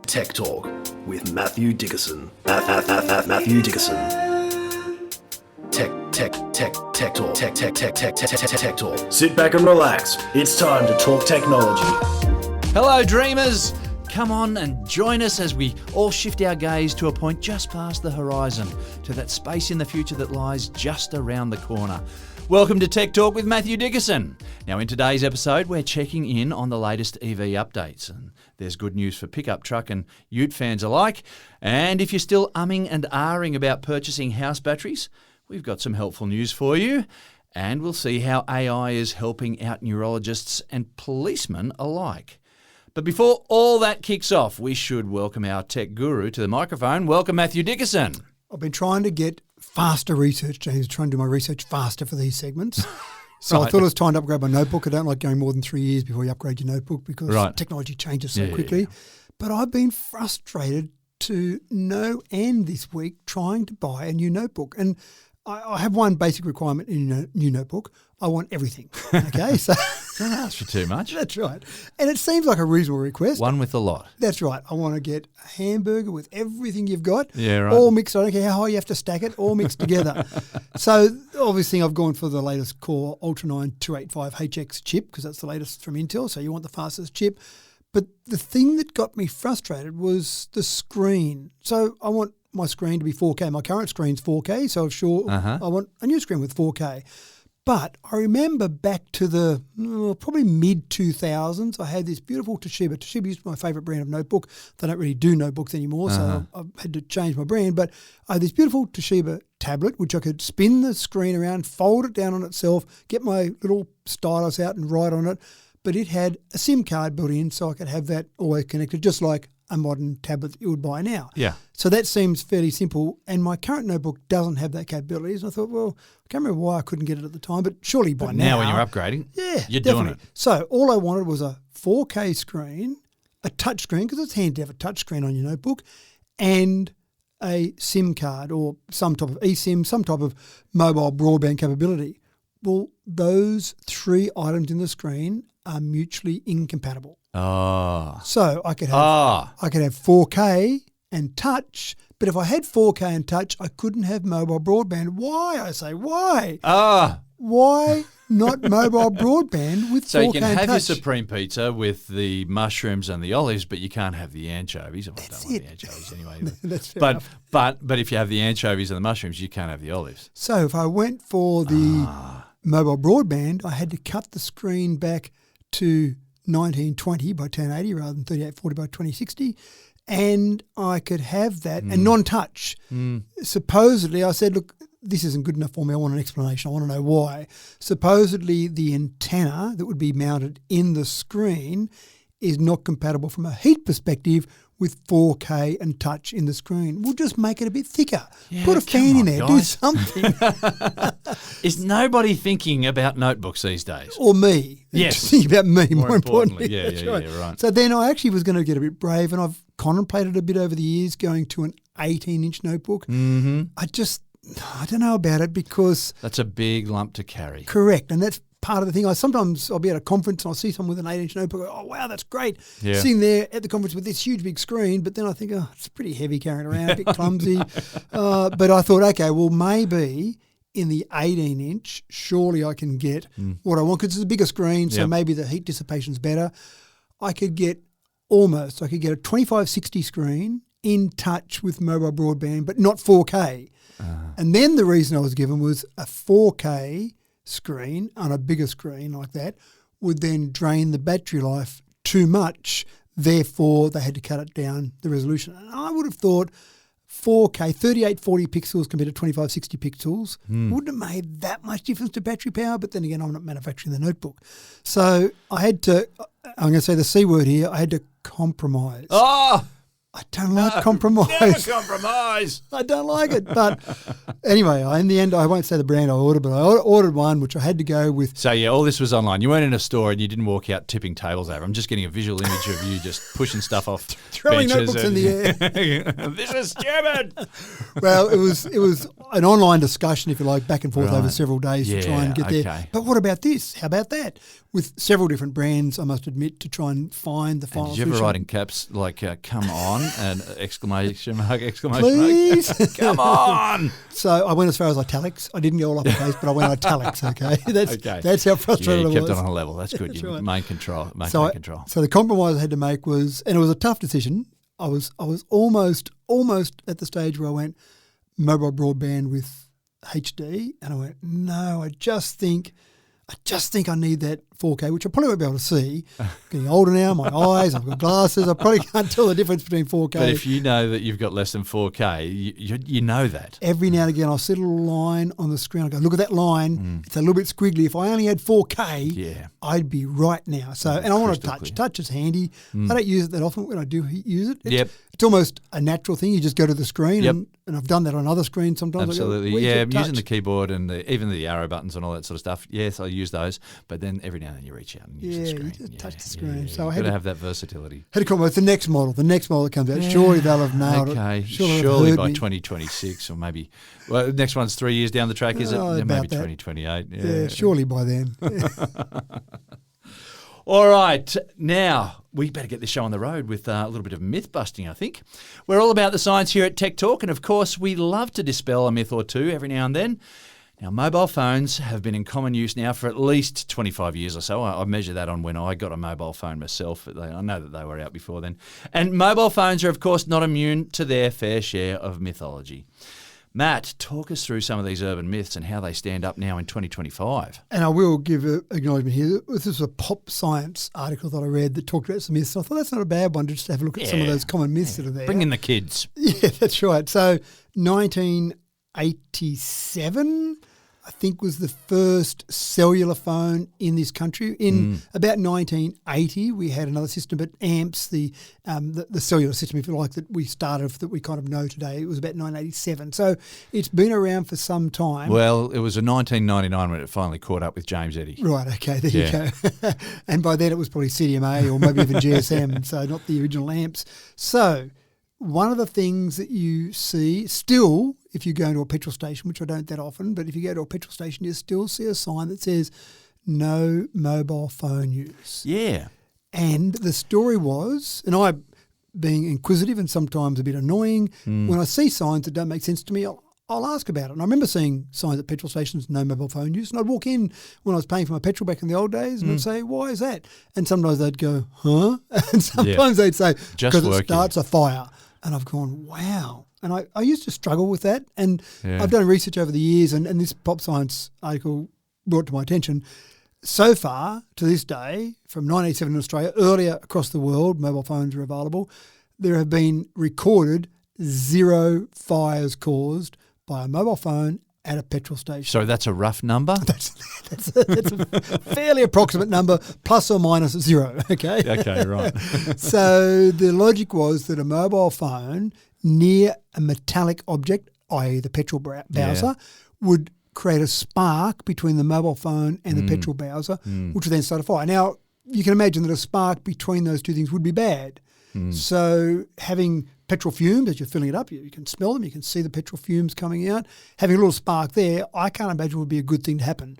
Tech Talk with Matthew Dickerson. Matthew Dickerson. Tech Talk. Sit back and relax. It's time to talk technology. Hello, dreamers. Come on and join us as we all shift our gaze to a point just past the horizon, to that space in the future that lies just around the corner. Welcome to Tech Talk with Matthew Dickerson. Now, in today's episode, we're checking in on the latest EV updates. And there's good news for pickup truck and Ute fans alike. And if you're still umming and ahhing about purchasing house batteries, we've got some helpful news for you. And we'll see how AI is helping out neurologists and policemen alike. But before all that kicks off, we should welcome our tech guru to the microphone. Welcome, Matthew Dickerson. I've been trying to get faster research, James, trying to do my research faster for these segments. So right. I thought it was time to upgrade my notebook. I don't like going more than 3 years before you upgrade your notebook because technology changes so quickly. Yeah. But I've been frustrated to no end this week trying to buy a new notebook. And I have one basic requirement in a new notebook. I want everything. Okay, so don't ask for too much. That's right. And it seems like a reasonable request. One with a lot. That's right. I want to get a hamburger with everything you've got. Yeah, right. All mixed. I don't care how high you have to stack it, all mixed together. So obviously I've gone for the latest Core Ultra 9 285HX chip because that's the latest from Intel. So you want the fastest chip. But the thing that got me frustrated was the screen. So I want my screen to be 4K. My current screen's 4K, so I want a new screen with 4K. But I remember back to the probably mid-2000s, I had this beautiful Toshiba. Toshiba used to be my favourite brand of notebook. They don't really do notebooks anymore, so I've had to change my brand. But I had this beautiful Toshiba tablet, which I could spin the screen around, fold it down on itself, get my little stylus out and write on it. But it had a SIM card built in, so I could have that always connected, just like a modern tablet that you would buy now. Yeah. So that seems fairly simple. And my current notebook doesn't have that capabilities. And I thought, well, I can't remember why I couldn't get it at the time, but surely by now. Now when you're upgrading, you're definitely doing it. So all I wanted was a 4K screen, a touch screen, because it's handy to have a touch screen on your notebook, and a SIM card or some type of eSIM, some type of mobile broadband capability. Well, those three items in the screen are mutually incompatible. Oh. So I could have 4K and touch, but if I had 4K and touch, I couldn't have mobile broadband. Why? I say, why? Why not mobile broadband with 4K and touch? So you can have your Supreme Pizza with the mushrooms and the olives, but you can't have the anchovies. Well, I don't want the anchovies anyway. That's fair enough. But if you have the anchovies and the mushrooms, you can't have the olives. So if I went for the mobile broadband, I had to cut the screen back to 1920 by 1080 rather than 3840 by 2060, and I could have that and non-touch. Supposedly, I said, look, this isn't good enough for me. I want an explanation. I want to know why. Supposedly, the antenna that would be mounted in the screen is not compatible from a heat perspective with 4K and touch in the screen. We'll just make it a bit thicker. Yeah, put a fan in there. Guys. Do something. Is nobody thinking about notebooks these days? Or me. Yes. Think about me more importantly. Yeah, right. So then I actually was going to get a bit brave, and I've contemplated a bit over the years going to an 18-inch notebook. Mm-hmm. I don't know about it because... That's a big lump to carry. Correct. And that's part of the thing. I'll be at a conference and I'll see someone with an 8-inch notebook. Oh, wow, that's great. Yeah. Sitting there at the conference with this huge big screen. But then I think, it's pretty heavy carrying around, a bit clumsy. But I thought, okay, well, maybe in the 18-inch, surely I can get what I want because it's a bigger screen, so maybe the heat dissipation's better. I could get a 2560 screen in touch with mobile broadband, but not 4K. And then the reason I was given was a 4K screen on a bigger screen like that would then drain the battery life too much. Therefore, they had to cut it down, the resolution. And I would have thought 4K, 3840 pixels compared to 2560 pixels wouldn't have made that much difference to battery power. But then again, I'm not manufacturing the notebook. So I had to, I'm going to say the C word here, I had to compromise. Oh! I don't like compromise. Never compromise. I don't like it. But anyway, in the end, I won't say the brand I ordered, but I ordered one which I had to go with. So, all this was online. You weren't in a store and you didn't walk out tipping tables over. I'm just getting a visual image of you just pushing stuff off throwing benches notebooks in the air. This is stupid. Well, it was an online discussion, if you like, back and forth over several days to try and get there. But what about this? How about that? With several different brands, I must admit, to try and find the final solution. Did you ever solution. write in caps like, come on? on, and exclamation mark. Please. Come on. So I went as far as italics. I didn't go all uppercase, but I went italics, okay? That's how frustrated you I kept was. it on a level. That's good. That's You right. main control. So the compromise I had to make was, and it was a tough decision, I was almost at the stage where I went mobile broadband with HD, and I went, no, I just think I need that 4K, which I probably won't be able to see. Getting older now, my eyes, I've got glasses, I probably can't tell the difference between 4K. But if you know that you've got less than 4K, you know that. Every now and again, I'll see a little line on the screen. I go, look at that line. It's a little bit squiggly. If I only had 4K, I'd be right now. So, and I want to touch. Touch is handy. I don't use it that often. When I do use it, it's almost a natural thing. You just go to the screen, and I've done that on other screens sometimes. Absolutely. I go, I'm using the keyboard and even the arrow buttons and all that sort of stuff. Yes, I use those. But then every now and then you reach out and use the screen. You just touch the screen. So I had had to have that versatility. Had to come with the next model that comes out. Surely they'll have nailed it. Surely by 2026 or maybe. Well, the next one's 3 years down the track, is it? Yeah, maybe 2028. Yeah, surely by then. All right, now we better get this show on the road with a little bit of myth busting, I think. We're all about the science here at Tech Talk, and of course we love to dispel a myth or two every now and then. Now, mobile phones have been in common use now for at least 25 years or so. I measure that on when I got a mobile phone myself. I know that they were out before then. And mobile phones are, of course, not immune to their fair share of mythology. Matt, talk us through some of these urban myths and how they stand up now in 2025. And I will give an acknowledgement here. This was a Pop Science article that I read that talked about some myths. I thought that's not a bad one to just have a look at some of those common myths that are there. Bring in the kids. Yeah, that's right. So 1987, I think, was the first cellular phone in this country. In about 1980, we had another system, but AMPS, the cellular system, if you like, that we started, that we kind of know today, it was about 1987. So it's been around for some time. Well, it was in 1999 when it finally caught up with James Eddy. Right, okay, there you go. And by then it was probably CDMA or maybe even GSM, so not the original AMPS. So one of the things that you see still, if you go into a petrol station, which I don't that often, but if you go to a petrol station, you still see a sign that says no mobile phone use. Yeah. And the story was, and I, being inquisitive and sometimes a bit annoying, when I see signs that don't make sense to me, I'll ask about it. And I remember seeing signs at petrol stations, no mobile phone use. And I'd walk in when I was paying for my petrol back in the old days and I'd say, why is that? And sometimes they'd go, huh? And sometimes they'd say, because it starts a fire. And I've gone, wow. And I used to struggle with that. And I've done research over the years, and this Pop Science article brought to my attention. So far, to this day, from 1987 in Australia, earlier across the world, mobile phones are available, there have been recorded 0 fires caused by a mobile phone at a petrol station. So that's a rough number? That's a fairly approximate number, plus or minus 0, okay? Okay, right. So the logic was that a mobile phone near a metallic object, i.e. the petrol bowser, would create a spark between the mobile phone and the petrol bowser, which would then start a fire. Now, you can imagine that a spark between those two things would be bad. So having petrol fumes, as you're filling it up, you can smell them, you can see the petrol fumes coming out. Having a little spark there, I can't imagine would be a good thing to happen.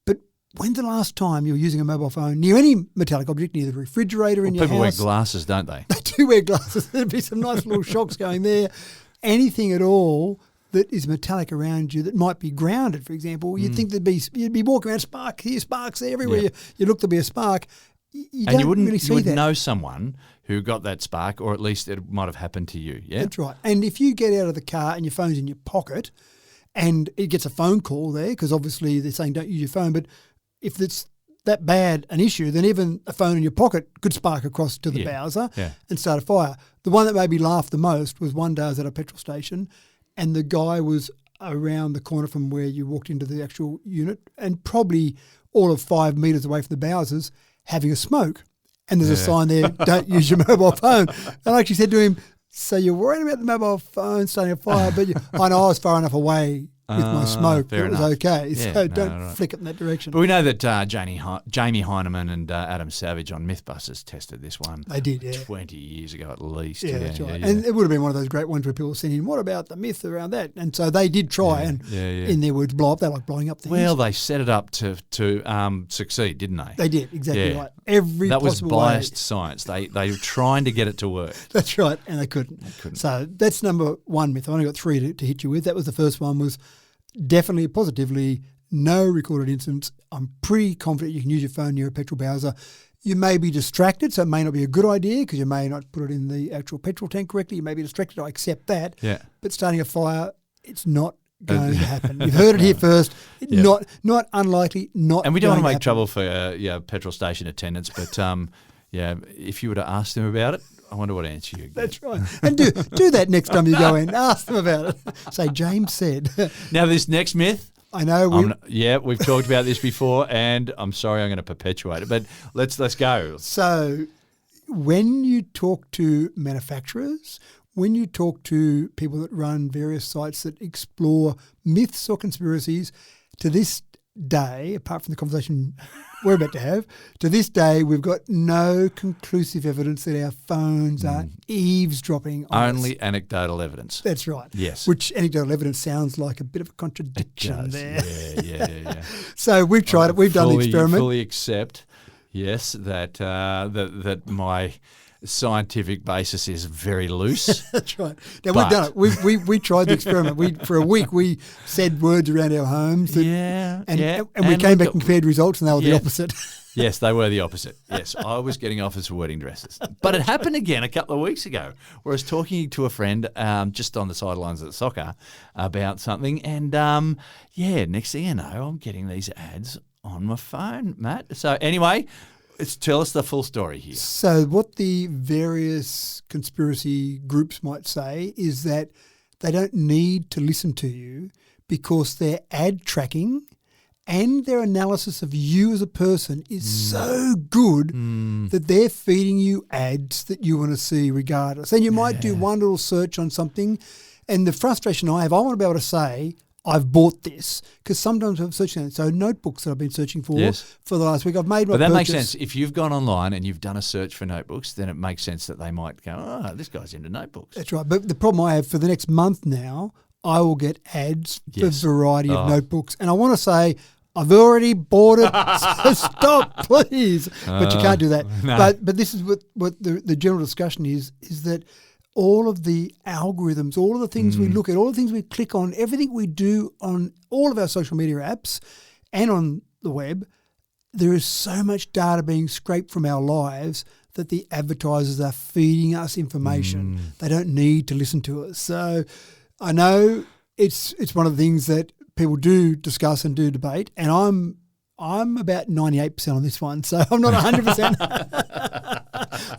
But when's the last time you were using a mobile phone near any metallic object, near the refrigerator in your house? People wear glasses, don't they? They do wear glasses. There'd be some nice little shocks going there. Anything at all that is metallic around you that might be grounded, for example, you'd think you'd be walking around, spark here, sparks there, everywhere you look, there'll be a spark. You would know someone who got that spark, or at least it might have happened to you. Yeah, that's right. And if you get out of the car and your phone's in your pocket, and it gets a phone call there, because obviously they're saying don't use your phone, but if it's that bad an issue, then even a phone in your pocket could spark across to the bowser and start a fire. The one that made me laugh the most was one day I was at a petrol station, and the guy was around the corner from where you walked into the actual unit, and probably all of 5 metres away from the bowsers, having a smoke. And there's a sign there, don't use your mobile phone. And I actually said to him, so you're worried about the mobile phone starting a fire, but I know I was far enough away with my smoke, fair it was enough. okay. Yeah, So no, don't right. flick it in that direction. But we know that Jamie Heineman and Adam Savage on Mythbusters tested this one. They did, yeah. 20 years ago at least. Yeah, that's right. Yeah. And it would have been one of those great ones where people sent in, what about the myth around that? And so they did try in their words, blow up. They like blowing up things. Well, they set it up to succeed, didn't they? They did, exactly Yeah. right. Every that was possible biased way. science. They were trying to get it to work. That's right, and they couldn't. So that's number one myth. I've only got three to hit you with. That was the first one, was definitely, positively, no recorded incidents. I'm pretty confident you can use your phone near a petrol bowser. You may be distracted, so it may not be a good idea because you may not put it in the actual petrol tank correctly. You may be distracted. I accept that. Yeah. But starting a fire, it's not going to happen. You've heard it here first. Not unlikely. Not. And we don't want to going make trouble for petrol station attendants, but if you were to ask them about it, I wonder what answer you get. That's right. And do that next time you go in. Ask them about it. Say, James said. Now, this next myth. I know. We've talked about this before, and I'm sorry I'm going to perpetuate it, but let's go. So when you talk to manufacturers, when you talk to people that run various sites that explore myths or conspiracies, to this day, apart from the conversation we're about to have, to this day we've got no conclusive evidence that our phones are eavesdropping on Only us. anecdotal evidence. That's right. Yes. Which anecdotal evidence sounds like a bit of a contradiction there. Yeah. So we've tried it. We've done the experiment. Fully accept, yes, that that my scientific basis is very loose. That's right. Now we've done it. We tried the experiment. For a week we said words around our homes. And we came back and compared results, and they were the opposite. Yes, they were the opposite. Yes, I was getting offers for wedding dresses. But it happened again a couple of weeks ago where I was talking to a friend just on the sidelines of the soccer about something, and next thing you know, I'm getting these ads on my phone, Matt. So anyway, tell us the full story here. So what the various conspiracy groups might say is that they don't need to listen to you because their ad tracking and their analysis of you as a person is so good that they're feeding you ads that you want to see regardless. And you might do one little search on something, and the frustration I have, I want to be able to say, I've bought this, because sometimes I'm searching. So notebooks that I've been searching for the last week, I've made my But that purchase. makes sense. If you've gone online and you've done a search for notebooks, then it makes sense that they might go, oh, this guy's into notebooks. That's right. But the problem I have for the next month now, I will get ads for a variety of notebooks. And I want to say, I've already bought it, so stop, please. But you can't do that. No. But this is what the general discussion is that all of the algorithms, all of the things we look at, all the things we click on, everything we do on all of our social media apps and on the web, there is so much data being scraped from our lives that the advertisers are feeding us information. They don't need to listen to us. So I know it's one of the things that people do discuss and do debate, and I'm about 98% on this one, so I'm not 100%.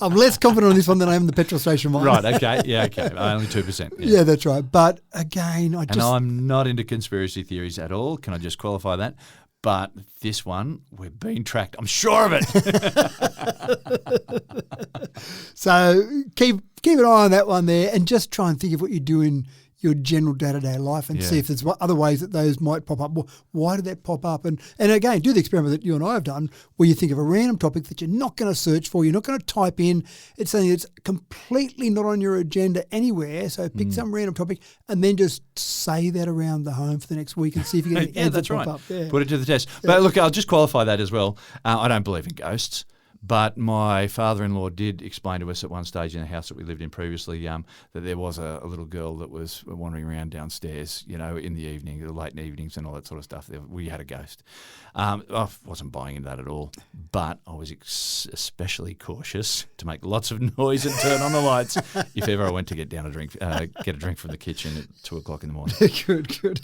I'm less confident on this one than I am in the petrol station one. Right, okay. Yeah, okay. Only 2%. Yeah, that's right. But again, I'm not into conspiracy theories at all. Can I just qualify that? But this one, we're being tracked. I'm sure of it. So keep an eye on that one there, and just try and think of what you do in your general day-to-day life and see if there's other ways that those might pop up. Well, why did that pop up? And again, do the experiment that you and I have done where you think of a random topic that you're not going to search for, you're not going to type in. It's something that's completely not on your agenda anywhere. So pick some random topic and then just say that around the home for the next week and see if you get any ads that pop up. Yeah. Put it to the test. But look, I'll just qualify that as well. I don't believe in ghosts. But my father-in-law did explain to us at one stage in the house that we lived in previously that there was a little girl that was wandering around downstairs, in the evening, the late evenings and all that sort of stuff. We had a ghost. I wasn't buying into that at all, but I was especially cautious to make lots of noise and turn on the lights if ever I went to get a drink from the kitchen at 2 o'clock in the morning. Good.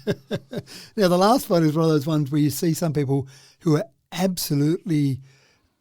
Now, the last one is one of those ones where you see some people who are absolutely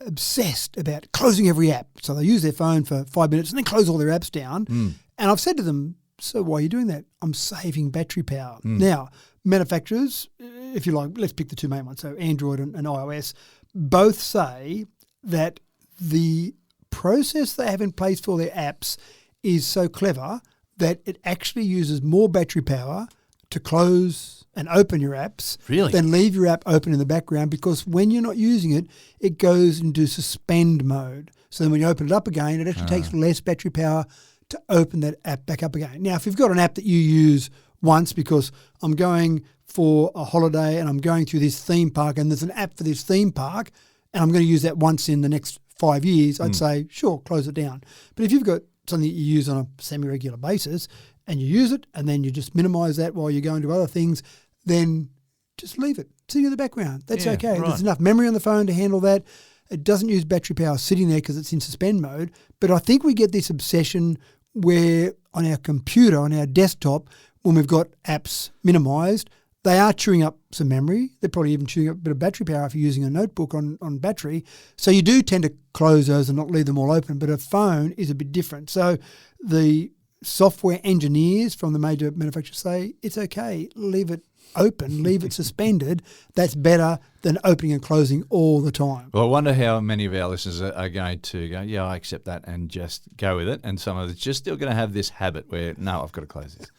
obsessed about closing every app. So they use their phone for 5 minutes and then close all their apps down. And I've said to them, so why are you doing that? I'm saving battery power. Now, manufacturers, if you like, let's pick the two main ones, so Android and iOS, both say that the process they have in place for their apps is so clever that it actually uses more battery power to close and open your apps, Really? then leave your app open in the background, because when you're not using it, it goes into suspend mode. So then when you open it up again, it actually takes less battery power to open that app back up again. Now, if you've got an app that you use once because I'm going for a holiday and I'm going through this theme park and there's an app for this theme park and I'm going to use that once in the next 5 years, I'd say, sure, close it down. But if you've got something that you use on a semi-regular basis and you use it and then you just minimise that while you're going to other things, then just leave it sitting in the background. That's okay. Right. There's enough memory on the phone to handle that. It doesn't use battery power sitting there because it's in suspend mode. But I think we get this obsession where on our computer, on our desktop, when we've got apps minimised, they are chewing up some memory. They're probably even chewing up a bit of battery power if you're using a notebook on battery. So you do tend to close those and not leave them all open. But a phone is a bit different. So the software engineers from the major manufacturers say, it's okay, leave it open, leave it suspended. That's better than opening and closing all the time. Well, I wonder how many of our listeners are going to go, yeah, I accept that and just go with it. And some of it's just still going to have this habit where, no, I've got to close this.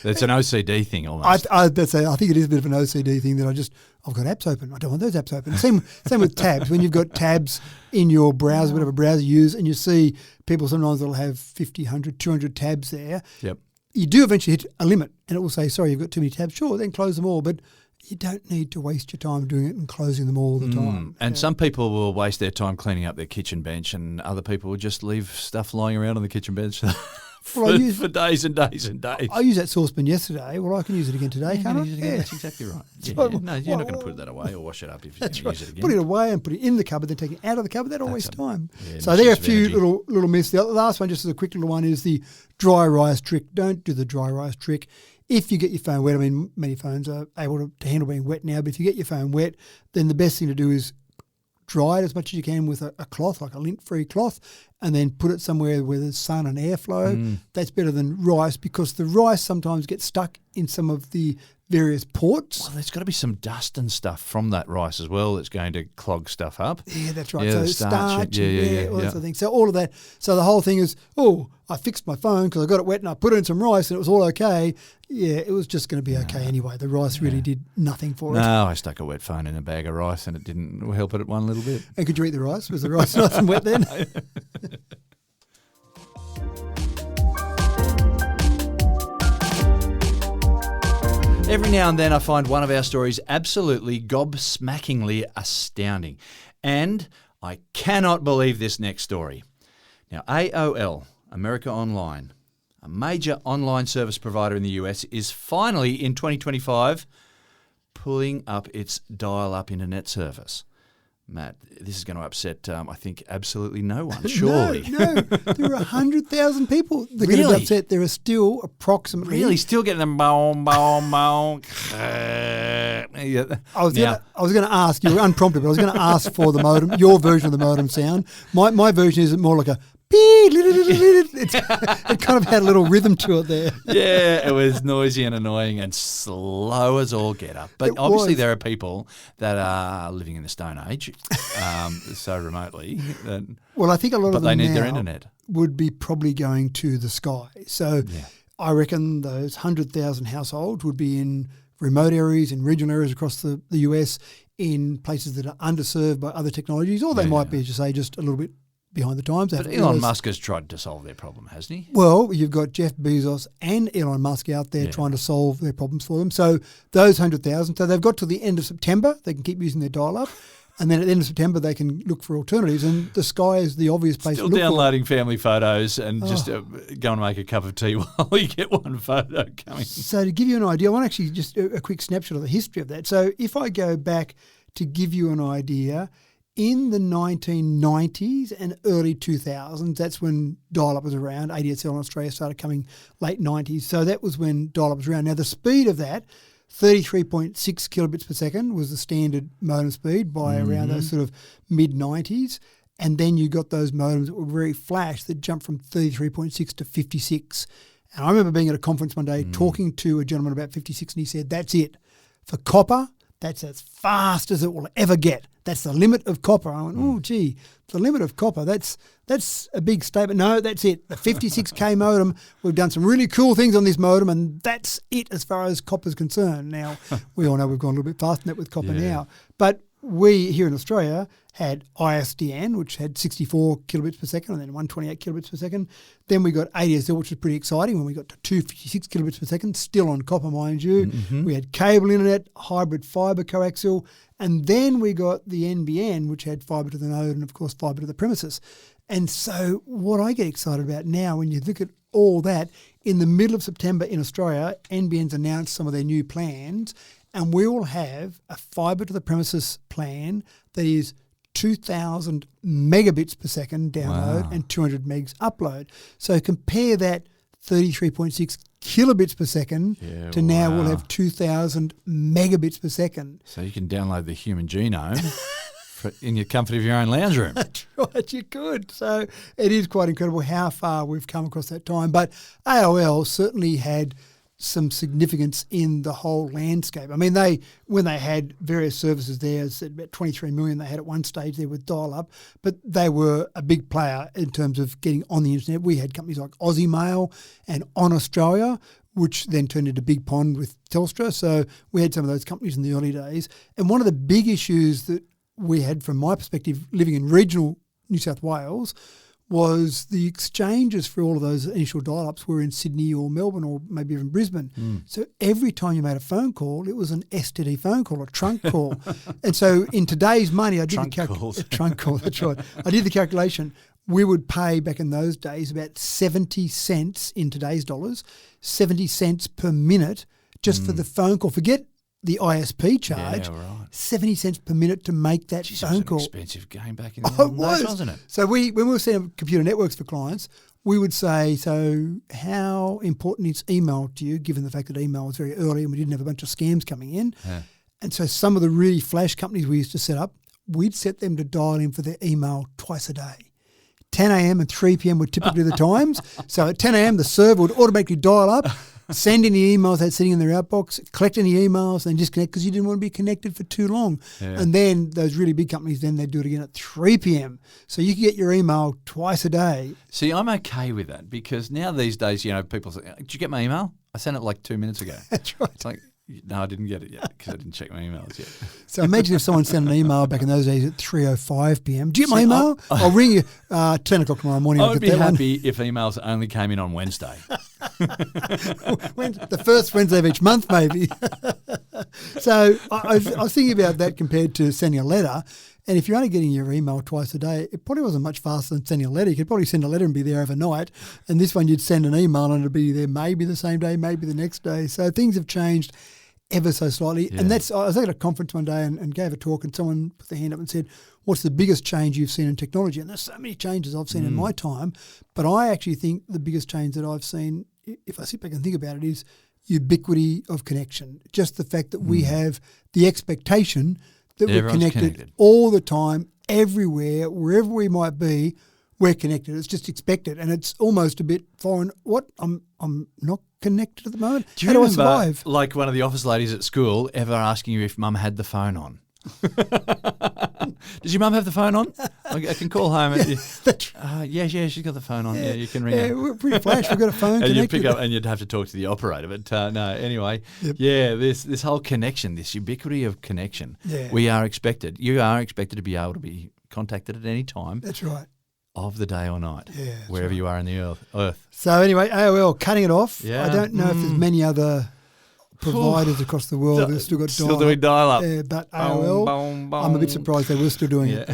It's an OCD thing almost. I think it is a bit of an OCD thing that I've got apps open. I don't want those apps open. Same with tabs. When you've got tabs in your browser, whatever browser you use, and you see people sometimes that'll have 50, 100, 200 tabs there. Yep. You do eventually hit a limit and it will say, sorry, you've got too many tabs. Sure, then close them all. But you don't need to waste your time doing it and closing them all the time. And some people will waste their time cleaning up their kitchen bench and other people will just leave stuff lying around on the kitchen bench for days and days and days. I used that saucepan yesterday. Well, I can use it again today, can't I? Yeah. That's exactly right. No, you're not going to put that away or wash it up if you use it again. Put it away and put it in the cupboard, then take it out of the cupboard. That'll waste time. Yeah, so there are a few little myths. The last one, just as a quick little one, is the dry rise trick. Don't do the dry rise trick. If you get your phone wet, I mean, many phones are able to handle being wet now, but if you get your phone wet, then the best thing to do is dry it as much as you can with a cloth, like a lint-free cloth, and then put it somewhere where there's sun and airflow. That's better than rice, because the rice sometimes gets stuck in some of the various ports. Well, there's got to be some dust and stuff from that rice as well that's going to clog stuff up. Yeah, that's right. Yeah, so the starch, all that sort of thing. So all of that. So the whole thing is, I fixed my phone because I got it wet and I put it in some rice and it was all okay. Yeah, it was just going to be okay anyway. The rice really did nothing for it. No, I stuck a wet phone in a bag of rice and it didn't help it one little bit. And could you eat the rice? Was the rice nice and wet then? Every now and then I find one of our stories absolutely gobsmackingly astounding. And I cannot believe this next story. Now, AOL, America Online, a major online service provider in the US, is finally in 2025 pulling up its dial-up internet service. Matt, this is going to upset, I think, absolutely no one, surely. No. There are 100,000 people that get upset. There are still approximately... Really? Still getting them boom, boom, boom. I was going to ask, you were unprompted, but I was going to ask for the modem, your version of the modem sound. My version is more like a... It kind of had a little rhythm to it there. Yeah, it was noisy and annoying and slow as all get up. But obviously there are people that are living in the Stone Age so remotely. Well, I think a lot of them they need now their internet. Would be probably going to the sky. So I reckon those 100,000 households would be in remote areas, in regional areas across the US, in places that are underserved by other technologies, or they might be, as you say, just a little bit behind the times. But Elon Musk has tried to solve their problem, hasn't he? Well, you've got Jeff Bezos and Elon Musk out there trying to solve their problems for them. So those 100,000, so they've got to the end of September. They can keep using their dial-up. And then at the end of September, they can look for alternatives. And the sky is the obvious place to look downloading family photos and just go and make a cup of tea while you get one photo coming. So to give you an idea, I want actually just a quick snapshot of the history of that. So if I go back to give you an idea, in the 1990s and early 2000s, that's when dial-up was around. ADSL in Australia started coming late 90s. So that was when dial-up was around. Now, the speed of that, 33.6 kilobits per second was the standard modem speed by around those sort of mid-90s. And then you got those modems that were very flash that jumped from 33.6 to 56. And I remember being at a conference one day talking to a gentleman about 56, and he said, that's it. For copper, that's as fast as it will ever get. That's the limit of copper. I went, oh, gee, the limit of copper, that's a big statement. No, that's it. The 56K modem, we've done some really cool things on this modem, and that's it as far as copper's concerned. Now, we all know we've gone a little bit faster than that with copper now. But we, here in Australia, had ISDN, which had 64 kilobits per second, and then 128 kilobits per second. Then we got ADSL, which was pretty exciting when we got to 256 kilobits per second, still on copper, mind you. Mm-hmm. We had cable internet, hybrid fibre coaxial, and then we got the NBN, which had fibre to the node and, of course, fibre to the premises. And so what I get excited about now, when you look at all that, in the middle of September in Australia, NBN's announced some of their new plans, and we will have a fibre to the premises plan that is 2,000 megabits per second download and 200 megs upload. So compare that 33.6 kilobits per second to now we'll have 2,000 megabits per second. So you can download the human genome in your comfort of your own lounge room. That's right, you could. So it is quite incredible how far we've come across that time. But AOL certainly had some significance in the whole landscape. I mean, when they had various services there, about 23 million they had at one stage there with dial-up, but they were a big player in terms of getting on the internet. We had companies like Aussie Mail and On Australia, which then turned into Big Pond with Telstra. So we had some of those companies in the early days. And one of the big issues that we had, from my perspective, living in regional New South Wales, was the exchanges for all of those initial dial-ups were in Sydney or Melbourne or maybe even Brisbane. So every time you made a phone call, it was an STD phone call, a trunk call. And so in today's money, I did trunk call, that's right. I did the calculation. We would pay back in those days about 70 cents in today's dollars, 70 cents per minute just for the phone call. Forget the ISP charge, 70 cents per minute to make that phone call. It was an expensive game back in the old days, wasn't it? So when we were setting up computer networks for clients, we would say, so how important is email to you, given the fact that email was very early and we didn't have a bunch of scams coming in? Yeah. And so some of the really flash companies we used to set up, we'd set them to dial in for their email twice a day. 10 a.m. and 3 p.m. were typically the times. So at 10 a.m. the server would automatically dial up, send any emails they had sitting in their outbox, collect any emails, and disconnect because you didn't want to be connected for too long. Yeah. And then those really big companies, then they'd do it again at 3 p.m. So you could get your email twice a day. See, I'm okay with that because now these days, people say, did you get my email? I sent it like 2 minutes ago. That's right. It's like, no, I didn't get it yet because I didn't check my emails yet. So imagine if someone sent an email back in those days at 3:05 p.m. Do you get my email? I'll ring you 10 o'clock tomorrow morning. I would be happy if emails only came in on Wednesday. The first Wednesday of each month, maybe. So I was thinking about that compared to sending a letter. And if you're only getting your email twice a day, it probably wasn't much faster than sending a letter. You could probably send a letter and be there overnight. And this one, you'd send an email and it'd be there maybe the same day, maybe the next day. So things have changed ever so slightly. Yeah. And I was at a conference one day and gave a talk, and someone put their hand up and said, what's the biggest change you've seen in technology? And there's so many changes I've seen in my time. But I actually think the biggest change that I've seen, if I sit back and think about it, is ubiquity of connection. Just the fact that we have the expectation that we're connected all the time, everywhere, wherever we might be, we're connected. It's just expected, and it's almost a bit foreign. What? I'm not connected at the moment. Do you remember, I survive? Like one of the office ladies at school ever asking you if Mum had the phone on? Does your mum have the phone on? I can call home. Yeah, she's got the phone on. Yeah, you can ring her. We're pretty flash. We've got a phone and connected. You'd pick up and you'd have to talk to the operator. But no, anyway, this whole connection, this ubiquity of connection, we are expected. You are expected to be able to be contacted at any time. That's right. Of the day or night, wherever you are in the earth. So anyway, AOL cutting it off. Yeah. I don't know if there's many other providers across the world that have still got dial-up. Still doing dial-up. Yeah, but AOL, I'm a bit surprised they were still doing it.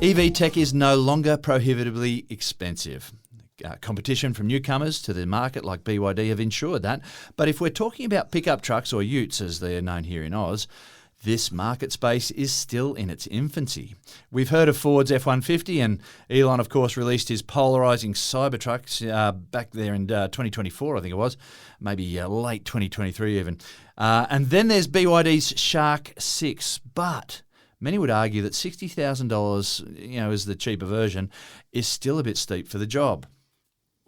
EV tech is no longer prohibitively expensive. Competition from newcomers to the market like BYD have ensured that. But if we're talking about pickup trucks, or Utes as they're known here in Oz, this market space is still in its infancy. We've heard of Ford's F-150, and Elon, of course, released his polarising Cybertrucks back there in 2024, I think it was, maybe late 2023 even. And then there's BYD's Shark 6, but many would argue that $60,000, as the cheaper version, is still a bit steep for the job.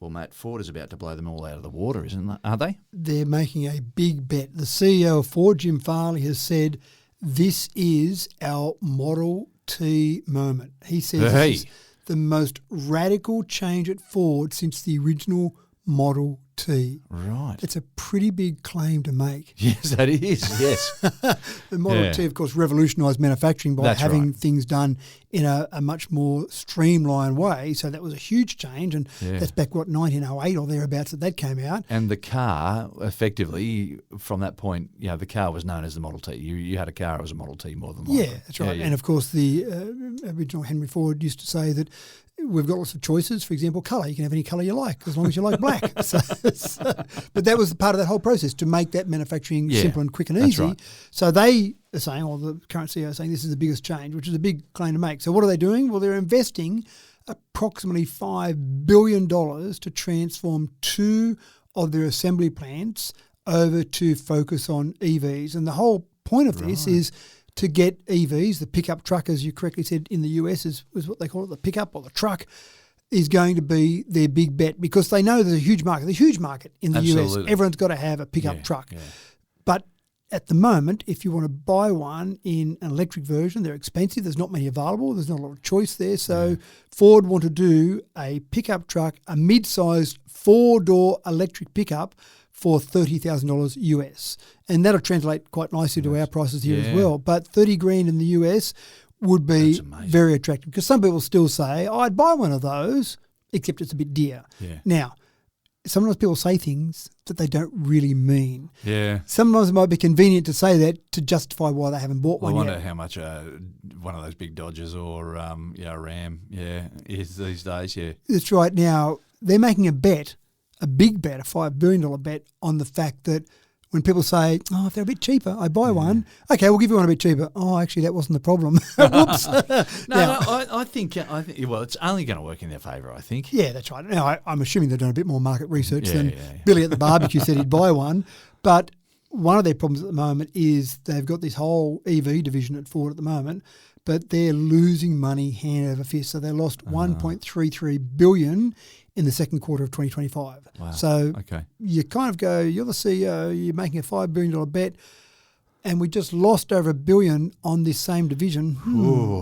Well, Matt, Ford is about to blow them all out of the water, aren't they? They're making a big bet. The CEO of Ford, Jim Farley, has said, this is our Model T moment. He says this is the most radical change at Ford since the original Model T. Right. It's a pretty big claim to make. Yes, that is, yes. The Model T, of course, revolutionised manufacturing by having things done in a much more streamlined way. So that was a huge change, and that's back, 1908 or thereabouts that came out. And the car, effectively, from that point, the car was known as the Model T. You had a car, it was a Model T more than likely. Yeah, that's right. And, of course, the original Henry Ford used to say that we've got lots of choices. For example, colour. You can have any colour you like as long as you like black. But that was part of that whole process to make that manufacturing simple and quick and easy. Right. So they are saying, or the current CEO is saying, this is the biggest change, which is a big claim to make. So what are they doing? Well, they're investing approximately $5 billion to transform 2 of their assembly plants over to focus on EVs. And the whole point of this is to get EVs, the pickup truck, as you correctly said, in the US is what they call it, the pickup or the truck, is going to be their big bet because they know there's a huge market. There's a huge market in the US. Everyone's got to have a pickup truck. Yeah. But at the moment, if you want to buy one in an electric version, they're expensive. There's not many available. There's not a lot of choice there. So Ford want to do a pickup truck, a mid-sized 4-door electric pickup for $30,000 US. And that'll translate quite nicely to our prices here as well. But $30,000 in the US would be very attractive because some people still say, I'd buy one of those, except it's a bit dear. Yeah. Now, sometimes people say things that they don't really mean. Yeah. Sometimes it might be convenient to say that to justify why they haven't bought one yet. I wonder how much one of those big Dodgers or a Ram is these days, That's right. Now, they're making a bet, a big bet, a $5 billion bet on the fact that when people say, if they're a bit cheaper, I buy one. Okay, we'll give you one a bit cheaper. Oh, actually, that wasn't the problem. Whoops. I think, it's only going to work in their favour, I think. Yeah, that's right. Now, I'm assuming they've done a bit more market research than Billy at the barbecue said he'd buy one. But one of their problems at the moment is they've got this whole EV division at Ford at the moment, but they're losing money hand over fist. So they lost $1.33 billion in the second quarter of 2025. Wow. So you kind of go, you're the CEO, you're making a $5 billion bet, and we just lost over $1 billion on this same division.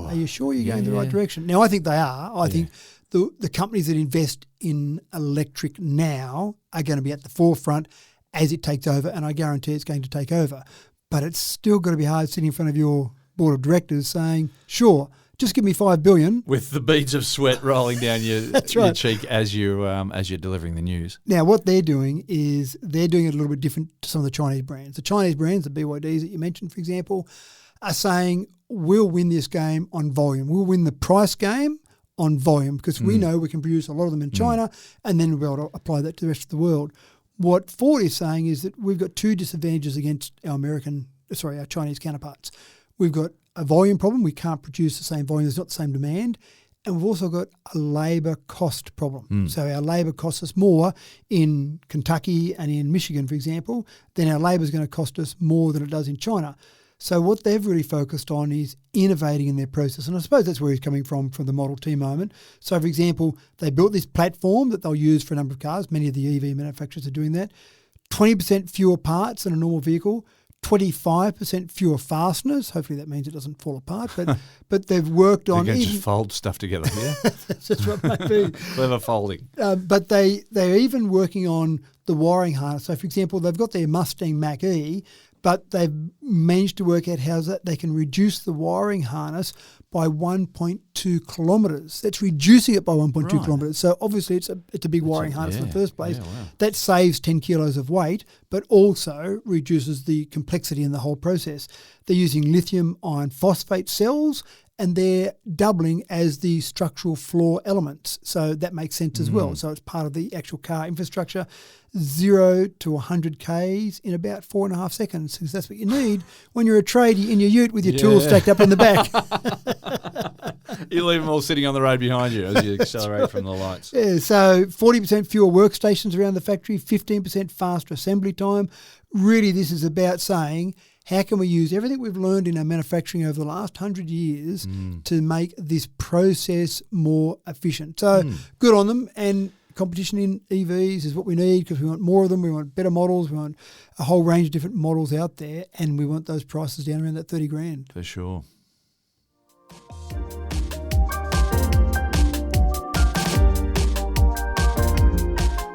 Are you sure you're going in the right direction? Now, I think they are. I think the companies that invest in electric now are going to be at the forefront as it takes over, and I guarantee it's going to take over. But it's still going to be hard sitting in front of your board of directors saying, sure, just give me $5 billion. With the beads of sweat rolling down your cheek as you're delivering the news. Now, what they're doing is they're doing it a little bit different to some of the Chinese brands. The Chinese brands, the BYDs that you mentioned, for example, are saying, we'll win this game on volume. We'll win the price game on volume because we know we can produce a lot of them in China and then we'll be able to apply that to the rest of the world. What Ford is saying is that we've got 2 disadvantages against our Chinese counterparts. We've got a volume problem. We can't produce the same volume. There's not the same demand. And we've also got a labour cost problem. So our labour costs us more in Kentucky and in Michigan, for example, then our labour is going to cost us more than it does in China. So what they've really focused on is innovating in their process. And I suppose that's where he's coming from the Model T moment. So, for example, they built this platform that they'll use for a number of cars. Many of the EV manufacturers are doing that. 20% fewer parts than a normal vehicle. 25% fewer fasteners. Hopefully that means it doesn't fall apart. But they've worked on... You can just fold stuff together here. That's what it might be. Clever folding. But they're even working on the wiring harness. So, for example, they've got their Mustang Mach-E, but they've managed to work out how they can reduce the wiring harness by 1.2 kilometres. That's reducing it by 1.2 kilometres. So obviously it's a big wiring harness in the first place. Yeah, wow. That saves 10 kilos of weight, but also reduces the complexity in the whole process. They're using lithium iron phosphate cells, and they're doubling as the structural floor elements. So that makes sense as well. So it's part of the actual car infrastructure. 0 to 100 Ks in about 4.5 seconds, because that's what you need when you're a tradie in your ute with your tools stacked up in the back. You leave them all sitting on the road behind you as you accelerate from the lights. Yeah, so 40% fewer workstations around the factory, 15% faster assembly time. Really, this is about saying, how can we use everything we've learned in our manufacturing over the last 100 years to make this process more efficient? So good on them. And competition in EVs is what we need because we want more of them. We want better models. We want a whole range of different models out there, and we want those prices down around that 30 grand. For sure.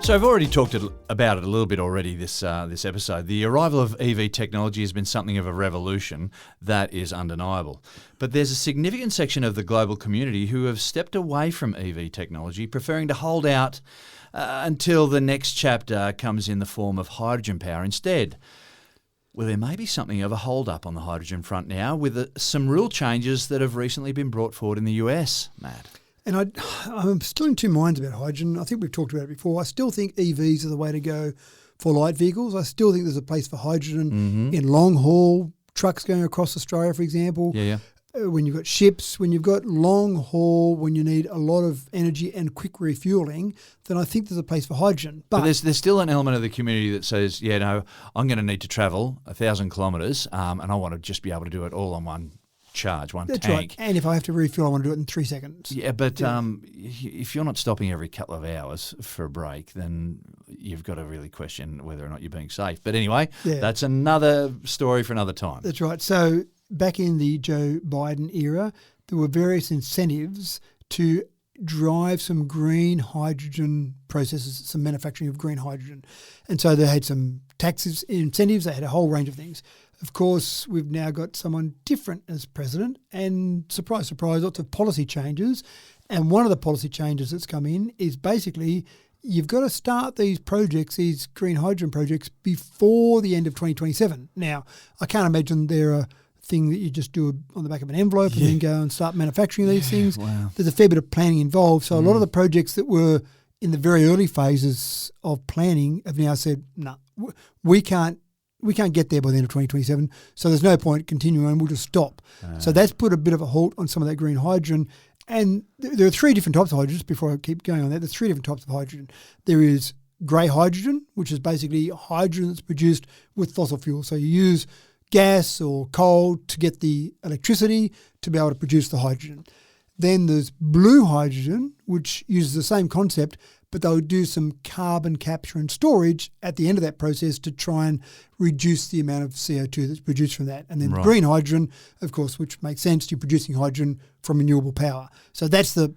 So I've already talked about it a little bit already this episode. The arrival of EV technology has been something of a revolution. That is undeniable. But there's a significant section of the global community who have stepped away from EV technology, preferring to hold out until the next chapter comes in the form of hydrogen power instead. Well, there may be something of a hold-up on the hydrogen front now with some rule changes that have recently been brought forward in the US, Matt. And I'm still in two minds about hydrogen. I think we've talked about it before. I still think EVs are the way to go for light vehicles. I still think there's a place for hydrogen in long-haul trucks going across Australia, for example. Yeah. When you've got ships, when you've got long-haul, when you need a lot of energy and quick refuelling, then I think there's a place for hydrogen. But there's still an element of the community that says, I'm going to need to travel 1,000 kilometres and I want to just be able to do it all on one charge, one That's tank. Right. And if I have to refuel, I want to do it in 3 seconds. Yeah, but if you're not stopping every couple of hours for a break, then you've got to really question whether or not you're being safe. But anyway, that's another story for another time. That's right. So back in the Joe Biden era, there were various incentives to drive some green hydrogen processes, some manufacturing of green hydrogen. And so they had some taxes, incentives, they had a whole range of things. Of course, we've now got someone different as president and, surprise, surprise, lots of policy changes. And one of the policy changes that's come in is basically you've got to start these projects, these green hydrogen projects, before the end of 2027. Now, I can't imagine they're a thing that you just do on the back of an envelope and then go and start manufacturing these things. Wow. There's a fair bit of planning involved. So a lot of the projects that were in the very early phases of planning have now said, no, we can't get there by the end of 2027, so there's no point continuing on, we'll just stop. So that's put a bit of a halt on some of that green hydrogen. And there are 3 different types of hydrogen, just before I keep going on that, there's 3 different types of hydrogen. There is grey hydrogen, which is basically hydrogen that's produced with fossil fuel. So you use gas or coal to get the electricity to be able to produce the hydrogen. Then there's blue hydrogen, which uses the same concept, but they'll do some carbon capture and storage at the end of that process to try and reduce the amount of CO2 that's produced from that. And then green hydrogen, of course, which makes sense, you're producing hydrogen from renewable power. So that's the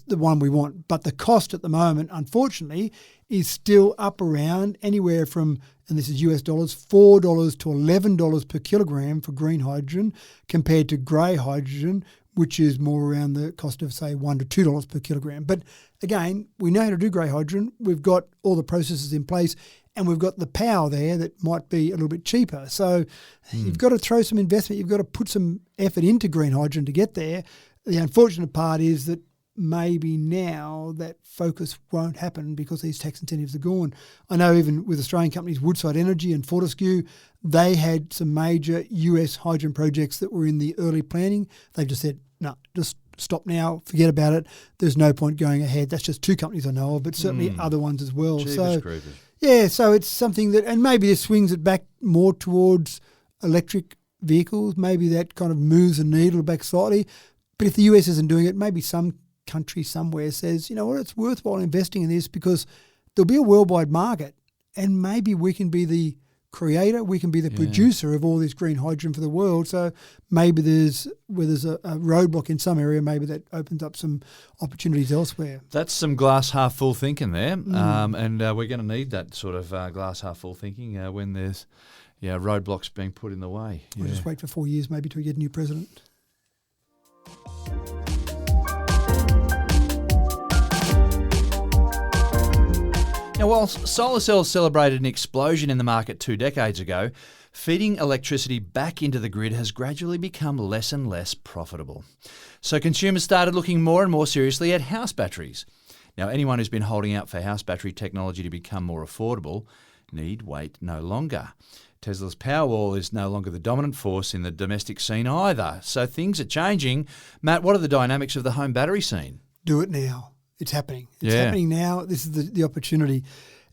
one we want. But the cost at the moment, unfortunately, is still up around anywhere from, and this is US dollars, $4 to $11 per kilogram for green hydrogen compared to grey hydrogen, which is more around the cost of, say, $1 to $2 per kilogram. But again, we know how to do grey hydrogen. We've got all the processes in place and we've got the power there that might be a little bit cheaper. So you've got to throw some investment. You've got to put some effort into green hydrogen to get there. The unfortunate part is that maybe now that focus won't happen because these tax incentives are gone. I know even with Australian companies, Woodside Energy and Fortescue, they had some major US hydrogen projects that were in the early planning. They've just said, no, just stop now, forget about it. There's no point going ahead. That's just 2 companies I know of, but certainly other ones as well. So it's something that, and maybe this swings it back more towards electric vehicles. Maybe that kind of moves the needle back slightly. But if the US isn't doing it, maybe some country somewhere says, you know what, it's worthwhile investing in this because there'll be a worldwide market and maybe we can be the creator, we can be the producer of all this green hydrogen for the world. So maybe there's a roadblock in some area, maybe that opens up some opportunities elsewhere. That's some glass half full thinking there. And we're going to need that sort of glass half full thinking when there's roadblocks being put in the way. We'll just wait for 4 years maybe till we get a new president. Now, while solar cells celebrated an explosion in the market 2 decades ago, feeding electricity back into the grid has gradually become less and less profitable. So consumers started looking more and more seriously at house batteries. Now, anyone who's been holding out for house battery technology to become more affordable need wait no longer. Tesla's Powerwall is no longer the dominant force in the domestic scene either. So things are changing. Matt, what are the dynamics of the home battery scene? Do it now. It's happening. It's happening now. This is the opportunity.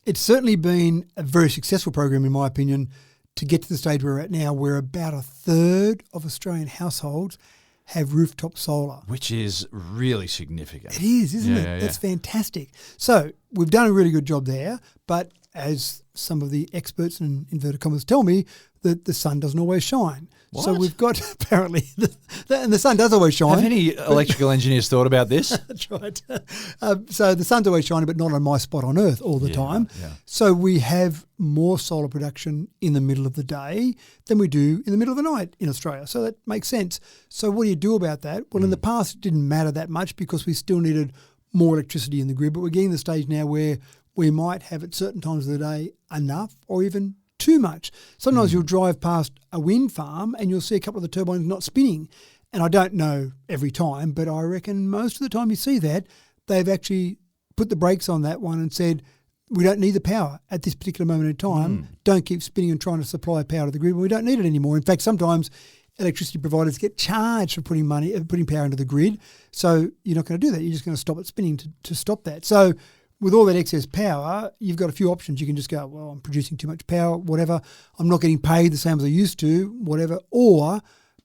It's certainly been a very successful program, in my opinion, to get to the stage we're at now, where about a third of Australian households have rooftop solar. Which is really significant. It is, isn't it? Yeah. That's fantastic. So we've done a really good job there, but as some of the experts in inverted commas tell me, that the sun doesn't always shine. What? So we've got apparently, and the sun does always shine. Have any electrical engineers thought about this? That's right. So the sun's always shining, but not on my spot on Earth all the time. Yeah. So we have more solar production in the middle of the day than we do in the middle of the night in Australia. So that makes sense. So what do you do about that? Well, in the past, it didn't matter that much because we still needed more electricity in the grid, but we're getting to the stage now where we might have at certain times of the day enough or even too much. Sometimes you'll drive past a wind farm and you'll see a couple of the turbines not spinning. And I don't know every time, but I reckon most of the time you see that, they've actually put the brakes on that one and said, we don't need the power at this particular moment in time. Don't keep spinning and trying to supply power to the grid. We don't need it anymore. In fact, sometimes electricity providers get charged for putting power into the grid. So you're not going to do that. You're just going to stop it spinning to stop that. So with all that excess power, you've got a few options. You can just go, well, I'm producing too much power, whatever. I'm not getting paid the same as I used to, whatever. Or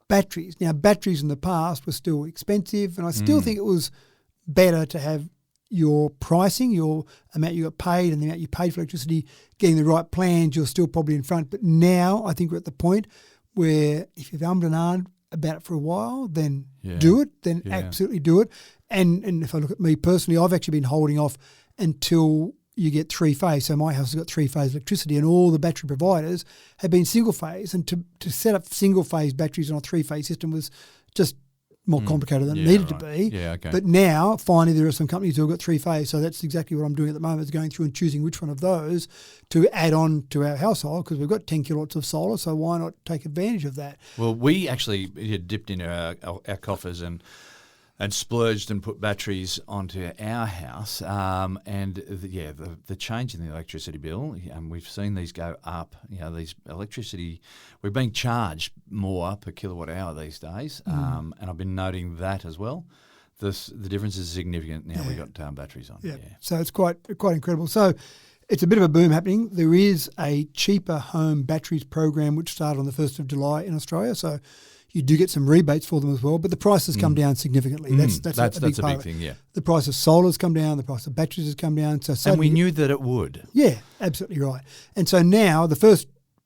batteries. Now, batteries in the past were still expensive, and I still think it was better to have your pricing, your amount you got paid and the amount you paid for electricity, getting the right plans, you're still probably in front. But now I think we're at the point where if you've ummed and ahed about it for a while, then do it, then absolutely do it. And if I look at me personally, I've actually been holding off until you get three-phase. So my house has got three-phase electricity, and all the battery providers have been single-phase. And to set up single-phase batteries on a three-phase system was just more complicated than it needed to be. Yeah, okay. But now, finally, there are some companies who have got three-phase. So that's exactly what I'm doing at the moment, is going through and choosing which one of those to add on to our household, because we've got 10 kilowatts of solar, so why not take advantage of that? Well, we actually dipped into our coffers and splurged and put batteries onto our house. The change in the electricity bill, and we've seen these go up. These electricity, we're being charged more per kilowatt hour these days, and I've been noting that as well. The difference is significant now we've got batteries on. Yeah. So it's quite incredible. So it's a bit of a boom happening. There is a cheaper home batteries program which started on the 1st of July in Australia. So you do get some rebates for them as well, but the price has come down significantly. That's a big thing, yeah. The price of solar has come down, the price of batteries has come down. And we knew that it would. Yeah, absolutely right. And so now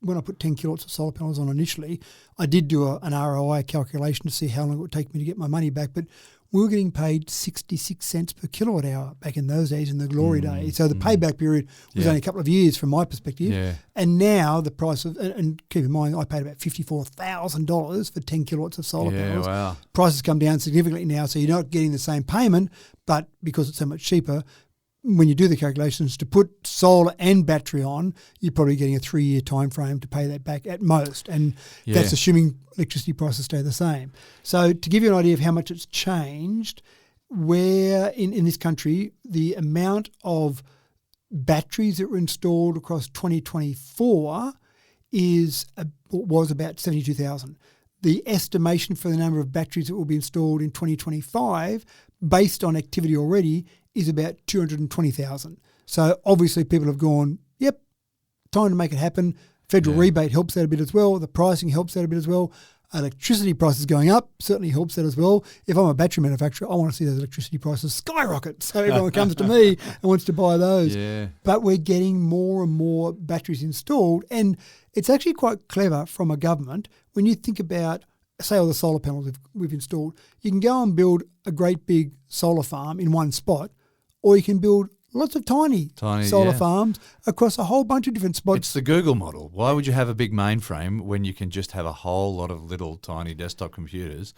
when I put 10 kilowatts of solar panels on initially, I did do an ROI calculation to see how long it would take me to get my money back, but we were getting paid 66 cents per kilowatt hour back in those days, in the glory days. So the payback period was only a couple of years from my perspective. Yeah. And now the price of, and keep in mind, I paid about $54,000 for 10 kilowatts of solar panels. Wow. Prices come down significantly now, so you're not getting the same payment, but because it's so much cheaper, when you do the calculations, to put solar and battery on, you're probably getting a 3-year time frame to pay that back at most. And that's assuming electricity prices stay the same. So to give you an idea of how much it's changed, where in this country, the amount of batteries that were installed across 2024 was about 72,000. The estimation for the number of batteries that will be installed in 2025, based on activity already, is about 220,000. So obviously people have gone, yep, time to make it happen. Federal rebate helps that a bit as well. The pricing helps that a bit as well. Electricity prices going up certainly helps that as well. If I'm a battery manufacturer, I want to see those electricity prices skyrocket, so everyone comes to me and wants to buy those. Yeah. But we're getting more and more batteries installed, and it's actually quite clever from a government when you think about, say, all the solar panels we've installed. You can go and build a great big solar farm in one spot, or you can build lots of tiny solar farms across a whole bunch of different spots. It's the Google model. Why would you have a big mainframe when you can just have a whole lot of little tiny desktop computers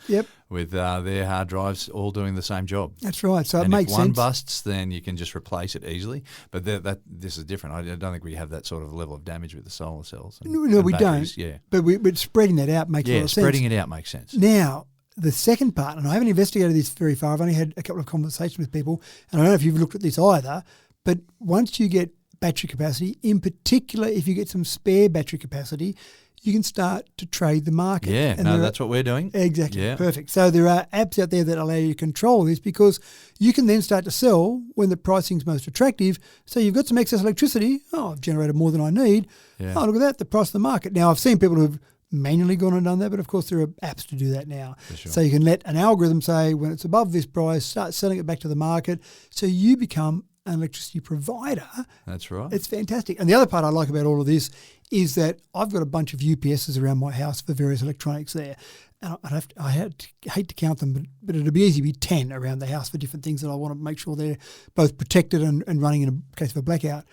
with their hard drives all doing the same job? That's right. So it makes sense. If one busts, then you can just replace it easily. But this is different. I don't think we have that sort of level of damage with the solar cells. No, we don't. Yeah. But we're spreading that out makes a lot of sense. Yeah, spreading it out makes sense. Now, the second part, and I haven't investigated this very far, I've only had a couple of conversations with people, and I don't know if you've looked at this either, but once you get battery capacity, in particular if you get some spare battery capacity, you can start to trade the market. Yeah, that's what we're doing. Exactly, yeah. Perfect. So there are apps out there that allow you to control this, because you can then start to sell when the pricing's most attractive. So you've got some excess electricity. Oh, I've generated more than I need. Yeah. Oh, look at that, the price of the market. Now, I've seen people who've manually gone and done that, but of course there are apps to do that now. Sure. So you can let an algorithm say when it's above this price, start selling it back to the market. So you become an electricity provider. That's right. It's fantastic. And the other part I like about all of this is that I've got a bunch of UPSs around my house for various electronics there. And I hate to count them, but it'd be easy to be 10 around the house for different things that I want to make sure they're both protected and running in a case of a blackout.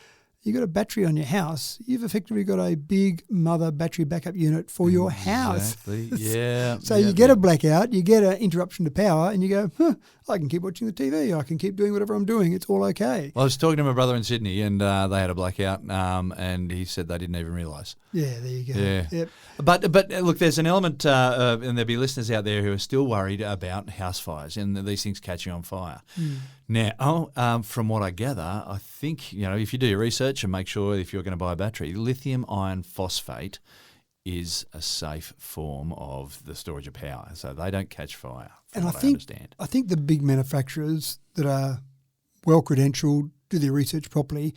You've got a battery on your house, you've effectively got a big mother battery backup unit for your house. Exactly, yeah. So you get a blackout, you get an interruption to power, and you go, I can keep watching the TV, I can keep doing whatever I'm doing, it's all okay. Well, I was talking to my brother in Sydney, and they had a blackout, and he said they didn't even realise. Yeah, there you go. Yeah. Yep. But look, there's an element, and there'll be listeners out there who are still worried about house fires and these things catching on fire. Now, from what I gather, I think, if you do your research and make sure if you're going to buy a battery, lithium iron phosphate is a safe form of the storage of power. So they don't catch fire, from what I understand. I think the big manufacturers that are well-credentialed, do their research properly,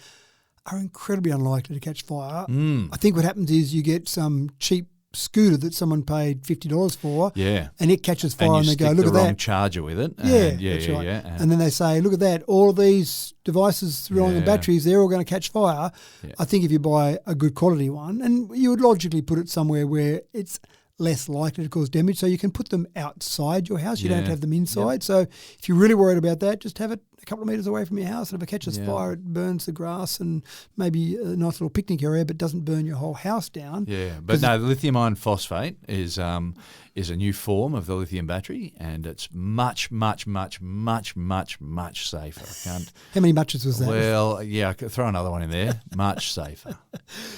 are incredibly unlikely to catch fire. I think what happens is you get some cheap scooter that someone paid $50 for, and it catches fire, and they go, "Look at that!" Wrong charger with it, that's right. And then they say, "Look at that! All of these devices running on batteries, they're all going to catch fire." I think if you buy a good quality one, and you would logically put it somewhere where it's less likely to cause damage, so you can put them outside your house. You don't have to have them inside. So if you're really worried about that, just have it a couple of metres away from your house, and if it catches fire, it burns the grass and maybe a nice little picnic area, but doesn't burn your whole house down. Yeah, but no, the lithium iron phosphate is a new form of the lithium battery, and it's much, much, much, much, much, much safer. How many muches was that? Well, yeah, I could throw another one in there. Much safer.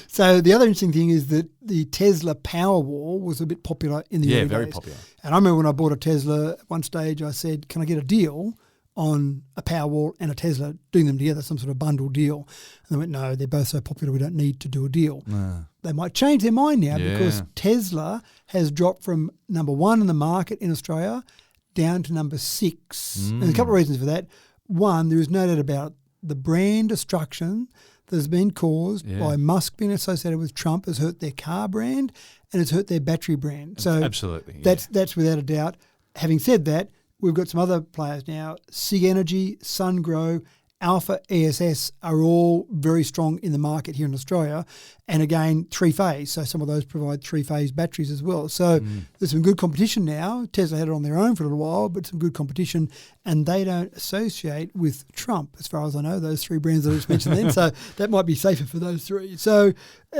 So the other interesting thing is that the Tesla Powerwall was a bit popular in the early days. Yeah, very popular. And I remember when I bought a Tesla, at one stage I said, "Can I get a deal on a Powerwall and a Tesla, doing them together, some sort of bundle deal?" And they went, "No, they're both so popular, we don't need to do a deal." They might change their mind now because Tesla has dropped from number 1 in the market in Australia down to number 6. And a couple of reasons for that. One, there is no doubt about the brand destruction that has been caused by Musk being associated with Trump has hurt their car brand and it's hurt their battery brand. So absolutely, that's without a doubt. Having said that, we've got some other players now. SIG Energy, Sungrow, Alpha ESS are all very strong in the market here in Australia. And again, three-phase. So some of those provide three-phase batteries as well. So there's some good competition now. Tesla had it on their own for a little while, but some good competition. And they don't associate with Trump, as far as I know, those three brands that I just mentioned then. So that might be safer for those three. So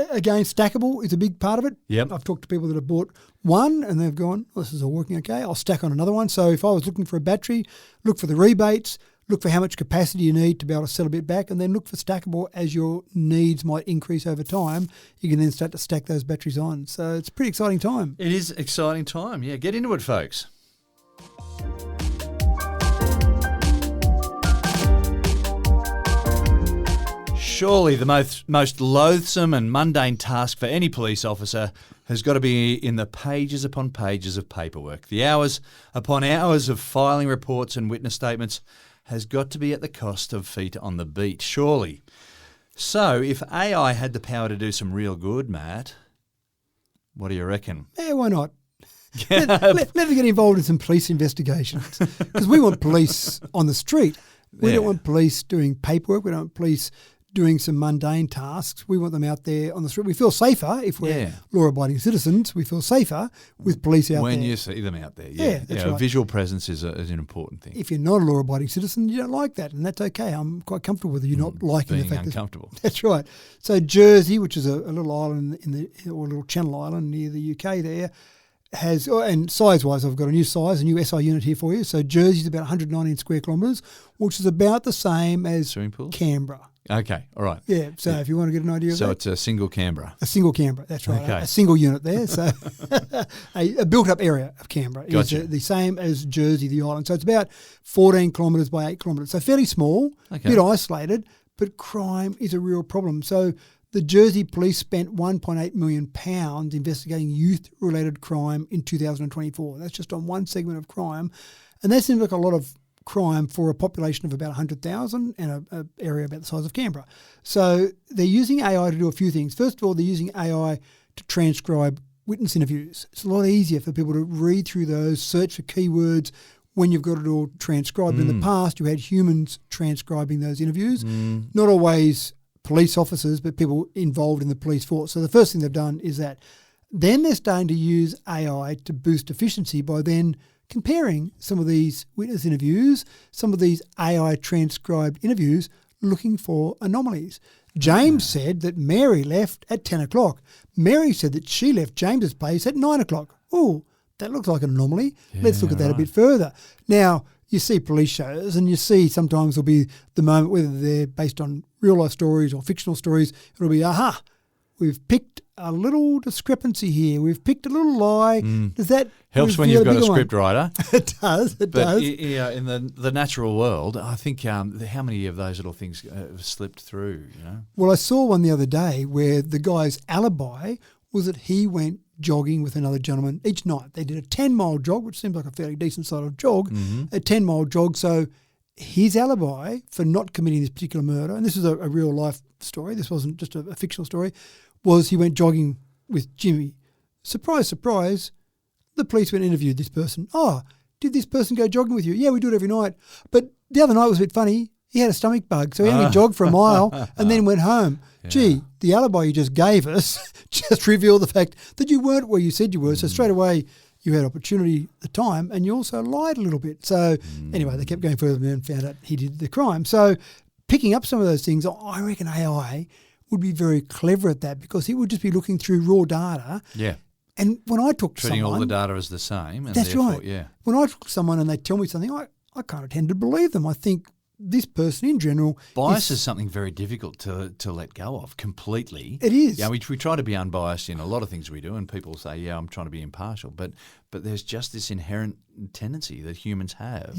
again, stackable is a big part of it. Yep. I've talked to people that have bought one and they've gone, "This is all working okay. I'll stack on another one." So if I was looking for a battery, look for the rebates, look for how much capacity you need to be able to sell a bit back, and then look for stackable as your needs might increase over time. You can then start to stack those batteries on. So it's a pretty exciting time. It is exciting time. Yeah, get into it, folks. Surely the most loathsome and mundane task for any police officer has got to be in the pages upon pages of paperwork. The hours upon hours of filing reports and witness statements has got to be at the cost of feet on the beat, surely. So if AI had the power to do some real good, Matt, what do you reckon? Yeah, why not? Let them get involved in some police investigations, because we want police on the street. We don't want police doing paperwork. We don't want police doing some mundane tasks. We want them out there on the street. We feel safer if we're law-abiding citizens. We feel safer with police out there. When you see them out there, that's right. Visual presence is an important thing. If you're not a law-abiding citizen, you don't like that, and that's okay. I'm quite comfortable with you not liking being the fact uncomfortable. That's right. So Jersey, which is a little island or a little channel island near the UK there, has, and size-wise, I've got a new SI unit here for you. So Jersey's about 119 square kilometres, which is about the same as Swimming pool? Canberra. Okay, all right. Yeah, so if you want to get an idea of that. So it's a single Canberra. A single Canberra, that's right. Okay. A single unit there. So a built-up area of Canberra Gotcha. is the same as Jersey, the island. So it's about 14 kilometres by 8 kilometres. So fairly small, a bit isolated, but crime is a real problem. So the Jersey police spent £1.8 million investigating youth-related crime in 2024. That's just on one segment of crime. And that seems like a lot of crime for a population of about 100,000 and an area about the size of Canberra. So they're using AI to do a few things. First of all, they're using AI to transcribe witness interviews. It's a lot easier for people to read through those, search for keywords when you've got it all transcribed. In the past, you had humans transcribing those interviews, not always police officers, but people involved in the police force. So the first thing they've done is that. Then they're starting to use AI to boost efficiency by then comparing some of these witness interviews, some of these AI transcribed interviews, looking for anomalies. James said that Mary left at 10 o'clock. Mary said that she left James's place at 9 o'clock. Oh, that looks like an anomaly. Let's look at that a bit further. Now, you see police shows and you see sometimes there'll be the moment, whether they're based on real life stories or fictional stories, it'll be, aha, we've picked a little discrepancy here. We've picked a little lie. Does that helps when you've got a script writer? It does. It does. Yeah, in the natural world, I think how many of those little things have slipped through? You know. Well, I saw one the other day where the guy's alibi was that he went jogging with another gentleman each night. They did a 10-mile jog, which seems like a fairly decent sort of jog. A 10-mile jog. So his alibi for not committing this particular murder, and this is a real life story. This wasn't just a fictional story. Was he went jogging with Jimmy. Surprise, surprise, the police went and interviewed this person. Oh, did this person go jogging with you? Yeah, we do it every night. But the other night was a bit funny. He had a stomach bug, so he only jogged for a mile and then went home. Yeah. Gee, the alibi you just gave us just revealed the fact that you weren't where you said you were. So straight away you had opportunity at the time and you also lied a little bit. So anyway, they kept going further and found out he did the crime. So picking up some of those things, I reckon AI would be very clever at that because it would just be looking through raw data. Yeah. And when I talk to treating someone... all the data as the same. And that's right. Yeah. When I talk to someone and they tell me something, I kind of tend to believe them. I think this person in general... Bias is something very difficult to let go of completely. It is. Yeah, we try to be unbiased in a lot of things we do, and people say, yeah, I'm trying to be impartial. But there's just this inherent tendency that humans have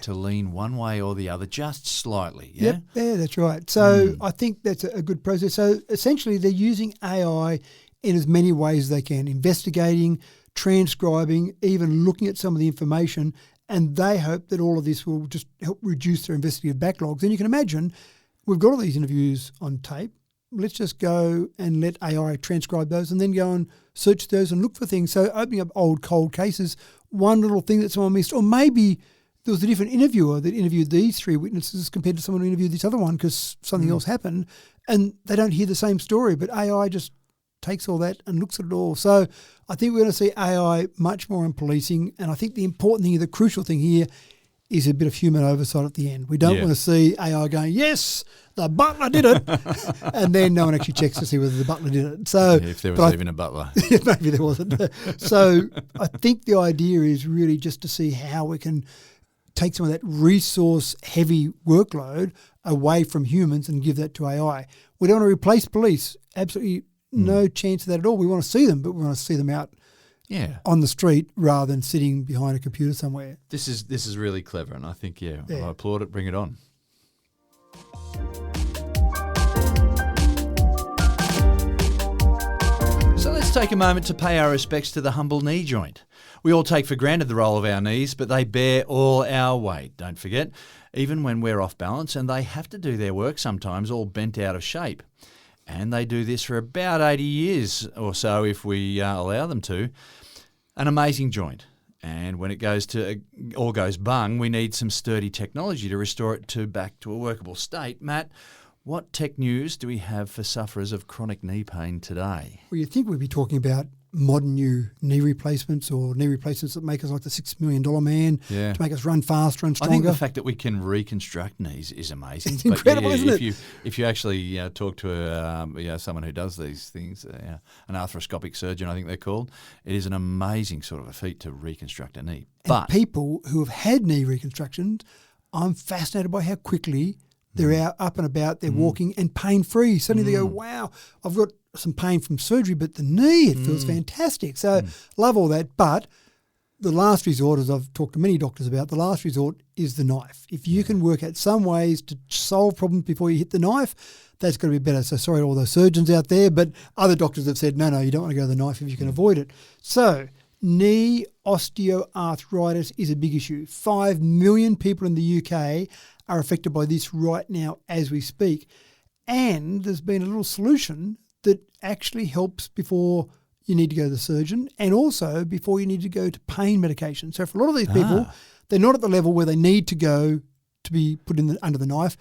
to lean one way or the other just slightly. Yeah, yeah, that's right. So I think that's a good process. So essentially they're using AI in as many ways as they can, investigating, transcribing, even looking at some of the information, and they hope that all of this will just help reduce their investigative backlogs. And you can imagine we've got all these interviews on tape. Let's just go and let AI transcribe those and then go and search those and look for things. So opening up old cold cases, one little thing that someone missed, or maybe there was a different interviewer that interviewed these three witnesses compared to someone who interviewed this other one because something else happened, and they don't hear the same story, but AI just takes all that and looks at it all. So I think we're going to see AI much more in policing, and I think the important thing, the crucial thing here is a bit of human oversight at the end. We don't want to see AI going, yes, the butler did it, and then no one actually checks to see whether the butler did it. So, if there was even a butler. Maybe there wasn't. So I think the idea is really just to see how we can take some of that resource-heavy workload away from humans and give that to AI. We don't want to replace police. Absolutely no chance of that at all. We want to see them, but we want to see them out on the street rather than sitting behind a computer somewhere. This is really clever, and I think, I applaud it. Bring it on. So let's take a moment to pay our respects to the humble knee joint. We all take for granted the role of our knees, but they bear all our weight, don't forget, even when we're off balance, and they have to do their work sometimes all bent out of shape. And they do this for about 80 years or so if we allow them to. An amazing joint. And when it goes bung, we need some sturdy technology to restore it back to a workable state. Matt, what tech news do we have for sufferers of chronic knee pain today? Well, you'd think we'd be talking about modern new knee replacements or knee replacements that make us like the $6 million man to make us run faster and stronger. I think the fact that we can reconstruct knees is amazing. It's incredible, isn't it? If you actually talk to someone who does these things, an arthroscopic surgeon, I think they're called, it is an amazing sort of a feat to reconstruct a knee. But people who have had knee reconstructions, I'm fascinated by how quickly they're out, up and about, they're walking and pain-free. Suddenly they go, wow, I've got some pain from surgery, but the knee, it feels fantastic. So love all that. But the last resort, as I've talked to many doctors about, the last resort is the knife. If you can work out some ways to solve problems before you hit the knife, that's going to be better. So sorry to all those surgeons out there, but other doctors have said, no, you don't want to go to the knife if you can avoid it. So knee osteoarthritis is a big issue. 5 million people in the UK are affected by this right now as we speak. And there's been a little solution that actually helps before you need to go to the surgeon, and also before you need to go to pain medication. So for a lot of these people, they're not at the level where they need to go to be put under the knife.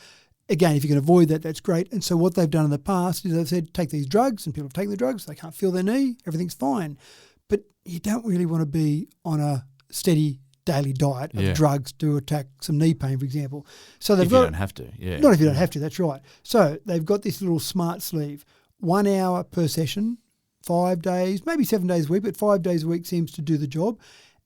Again, if you can avoid that, that's great. And so what they've done in the past is they've said, take these drugs, and people have taken the drugs, they can't feel their knee, everything's fine. But you don't really want to be on a steady daily diet of drugs to attack some knee pain, for example. So they've if you don't have to, Not if you don't have to, that's right. So they've got this little smart sleeve, 1 hour per session, 5 days, maybe 7 days a week, but 5 days a week seems to do the job.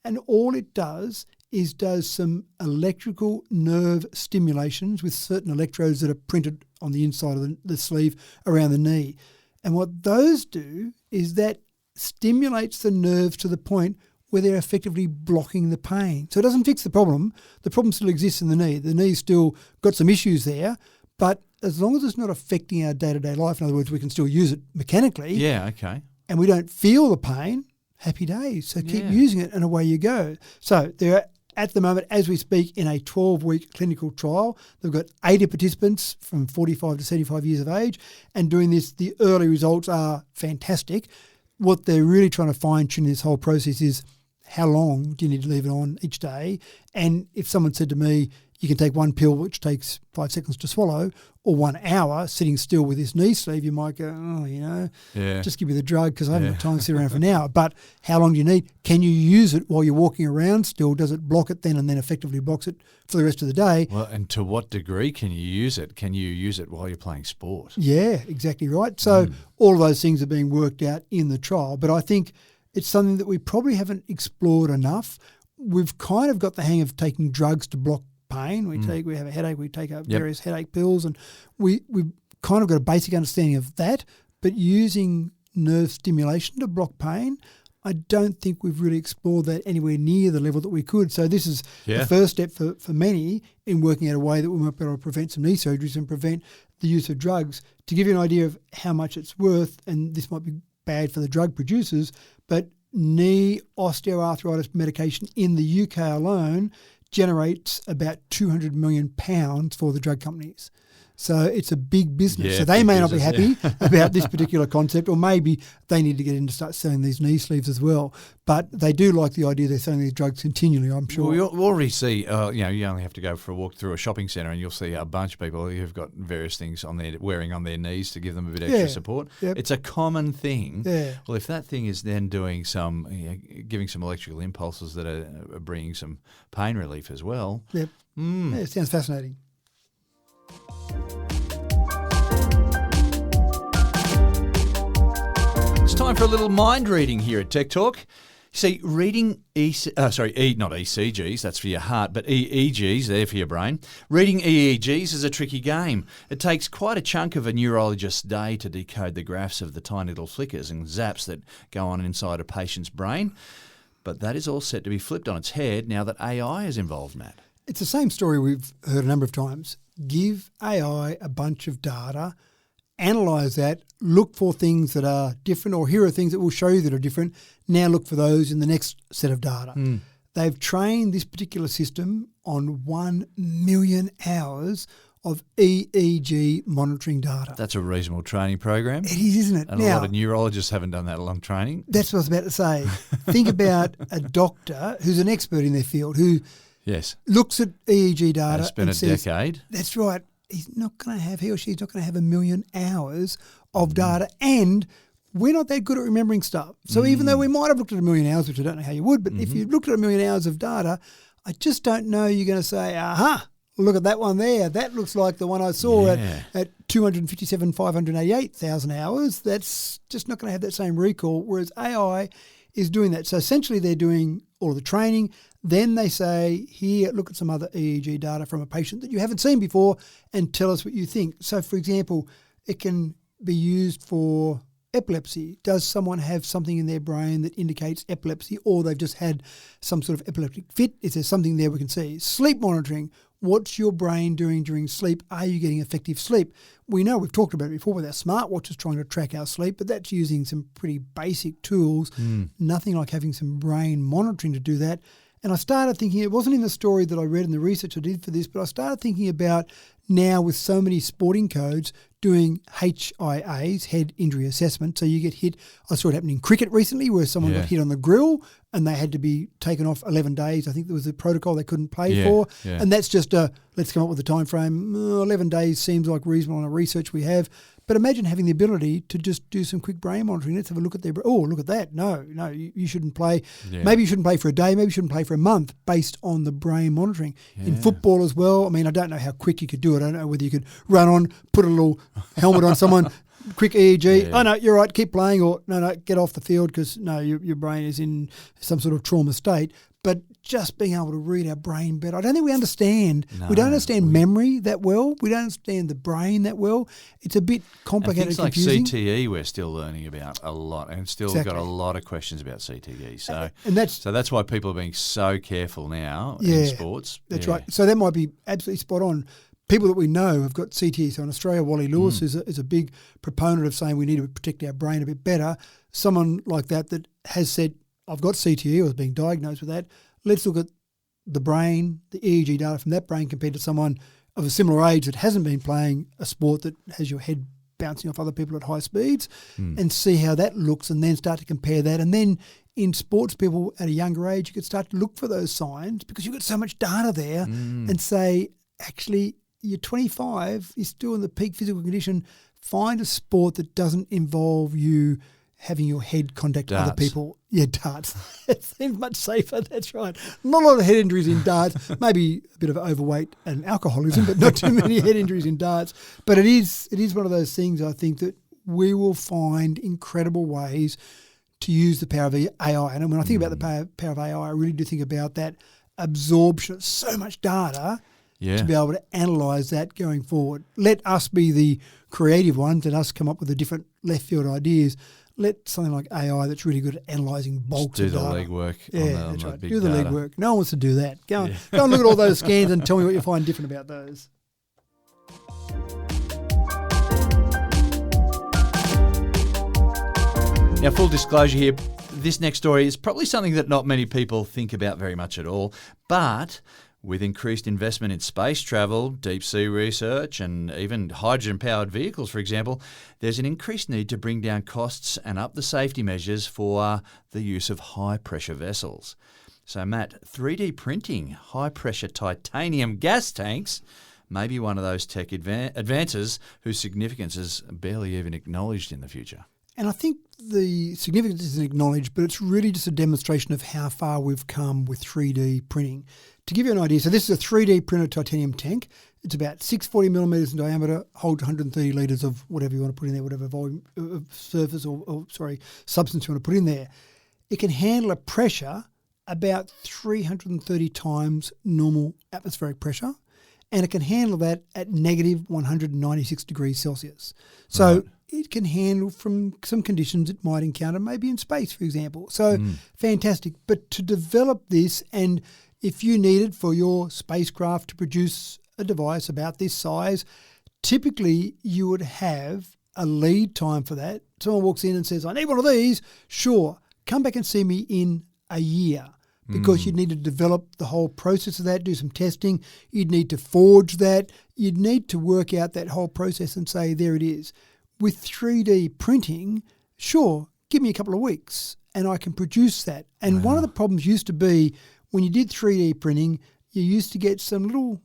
And all it does is does some electrical nerve stimulations with certain electrodes that are printed on the inside of the sleeve around the knee. And what those do is that stimulates the nerves to the point where they're effectively blocking the pain. So it doesn't fix the problem. The problem still exists in the knee. The knee's still got some issues there, but as long as it's not affecting our day-to-day life, in other words, we can still use it mechanically. Yeah, okay. And we don't feel the pain, happy days. So keep using it and away you go. So they're at the moment, as we speak, in a 12-week clinical trial. They've got 80 participants from 45 to 75 years of age, and doing this, the early results are fantastic. What they're really trying to fine-tune this whole process is how long do you need to leave it on each day? And if someone said to me, you can take one pill which takes 5 seconds to swallow, or 1 hour sitting still with this knee sleeve, you might go, just give me the drug because I haven't got time to sit around for an hour. But how long do you need? Can you use it while you're walking around still? Does it block it then and then effectively blocks it for the rest of the day? Well, and to what degree can you use it? Can you use it while you're playing sport? Yeah, exactly right. So all of those things are being worked out in the trial. But I think it's something that we probably haven't explored enough. We've kind of got the hang of taking drugs to block pain. We have a headache, we take various headache pills, and we've kind of got a basic understanding of that. But using nerve stimulation to block pain, I don't think we've really explored that anywhere near the level that we could. So this is the first step for many in working out a way that we might be able to prevent some knee surgeries and prevent the use of drugs. To give you an idea of how much it's worth, and this might be bad for the drug producers, but knee osteoarthritis medication in the UK alone generates about £200 million for the drug companies. So it's a big business. Yeah, so they may not be business, happy about this particular concept, or maybe they need to get in to start selling these knee sleeves as well. But they do like the idea they're selling these drugs continually, I'm sure. Well, we already see, you only have to go for a walk through a shopping centre and you'll see a bunch of people who've got various things on their wearing on their knees to give them a bit extra support. Yep. It's a common thing. Yeah. Well, if that thing is then doing some, giving some electrical impulses that are bringing some pain relief as well. Yep. Yeah, it sounds fascinating. It's time for a little mind reading here at Tech Talk. See, reading not ECGs, that's for your heart, but EEGs, they're for your brain. Reading EEGs is a tricky game. It takes quite a chunk of a neurologist's day to decode the graphs of the tiny little flickers and zaps that go on inside a patient's brain. But that is all set to be flipped on its head now that AI is involved, Matt. It's the same story we've heard a number of times. Give AI a bunch of data, analyse that, look for things that are different, or here are things that will show you that are different. Now look for those in the next set of data. They've trained this particular system on 1 million hours of EEG monitoring data. That's a reasonable training program. It is, isn't it? And a lot of neurologists haven't done that long training. That's what I was about to say. Think about a doctor who's an expert in their field who looks at EEG data It's been and says, decade. That's right. He or she's not going to have 1 million hours of data, and we're not that good at remembering stuff. So even though we might have looked at 1 million hours, which I don't know how you would, but if you looked at 1 million hours of data, I just don't know you're going to say, aha, look at that one there. That looks like the one I saw at 588,000 hours. That's just not going to have that same recall, whereas AI is doing that. So essentially they're doing all of the training. Then they say, here, look at some other EEG data from a patient that you haven't seen before and tell us what you think. So, for example, it can be used for epilepsy. Does someone have something in their brain that indicates epilepsy, or they've just had some sort of epileptic fit? Is there something there we can see? Sleep monitoring. What's your brain doing during sleep? Are you getting effective sleep? We know, we've talked about it before with our smartwatches trying to track our sleep, but that's using some pretty basic tools. Nothing like having some brain monitoring to do that. And I started thinking, it wasn't in the story that I read and the research I did for this, but I started thinking about now with so many sporting codes doing HIAs, head injury assessment. So you get hit. I saw it happen in cricket recently where someone got hit on the grill and they had to be taken off 11 days. I think there was a protocol they couldn't play for. Yeah. And that's just let's come up with a time frame. 11 days seems like reasonable on the research we have. But imagine having the ability to just do some quick brain monitoring. Let's have a look at their. Oh, look at that. No, you shouldn't play. Yeah. Maybe you shouldn't play for a day. Maybe you shouldn't play for a month based on the brain monitoring. Yeah. In football as well, I mean, I don't know how quick you could do it. I don't know whether you could run on, put a little helmet on someone, quick EEG. Yeah. Oh, no, you're right, keep playing. Or, no, get off the field because, no, your brain is in some sort of trauma state. But just being able to read our brain better. I don't think we understand. No, we don't understand memory that well. We don't understand the brain that well. It's a bit complicated and confusing. Things like CTE we're still learning about a lot and still got a lot of questions about CTE. So that's why people are being so careful now in sports. That's right. So that might be absolutely spot on. People that we know have got CTE. So in Australia, Wally Lewis is a big proponent of saying we need to protect our brain a bit better. Someone like that has said, I've got CTE or was being diagnosed with that. Let's look at the brain, the EEG data from that brain compared to someone of a similar age that hasn't been playing a sport that has your head bouncing off other people at high speeds and see how that looks and then start to compare that. And then in sports people at a younger age, you could start to look for those signs because you've got so much data there and say, actually, you're 25, you're still in the peak physical condition. Find a sport that doesn't involve you having your head contact other people. Yeah, darts. It seems much safer, that's right. Not a lot of head injuries in darts. Maybe a bit of overweight and alcoholism, but not too many head injuries in darts. But it is one of those things, I think, that we will find incredible ways to use the power of AI. And when I think about the power of AI, I really do think about that absorption of so much data to be able to analyse that going forward. Let us be the creative ones, let us come up with the different left field ideas. Let something like AI that's really good at analysing bulks of data. Do the legwork. That's right. Do the legwork. No one wants to do that. Go and look at all those scans and tell me what you find different about those. Now, full disclosure here, this next story is probably something that not many people think about very much at all, but with increased investment in space travel, deep-sea research and even hydrogen-powered vehicles, for example, there's an increased need to bring down costs and up the safety measures for the use of high-pressure vessels. So, Matt, 3D printing high-pressure titanium gas tanks may be one of those tech advances whose significance is barely even acknowledged in the future. And I think the significance isn't acknowledged, but it's really just a demonstration of how far we've come with 3D printing. To give you an idea, so this is a 3D printed titanium tank. It's about 640 millimetres in diameter, holds 130 litres of whatever you want to put in there, whatever volume of surface or substance you want to put in there. It can handle a pressure about 330 times normal atmospheric pressure, and it can handle that at negative 196 degrees Celsius. So it can handle from some conditions it might encounter, maybe in space, for example. So fantastic. But to develop this, and if you needed for your spacecraft to produce a device about this size, typically you would have a lead time for that. Someone walks in and says, I need one of these. Sure, come back and see me in a year. Because you'd need to develop the whole process of that, do some testing. You'd need to forge that. You'd need to work out that whole process and say, there it is. With 3D printing, sure, give me a couple of weeks and I can produce that. And one of the problems used to be when you did 3D printing, you used to get some little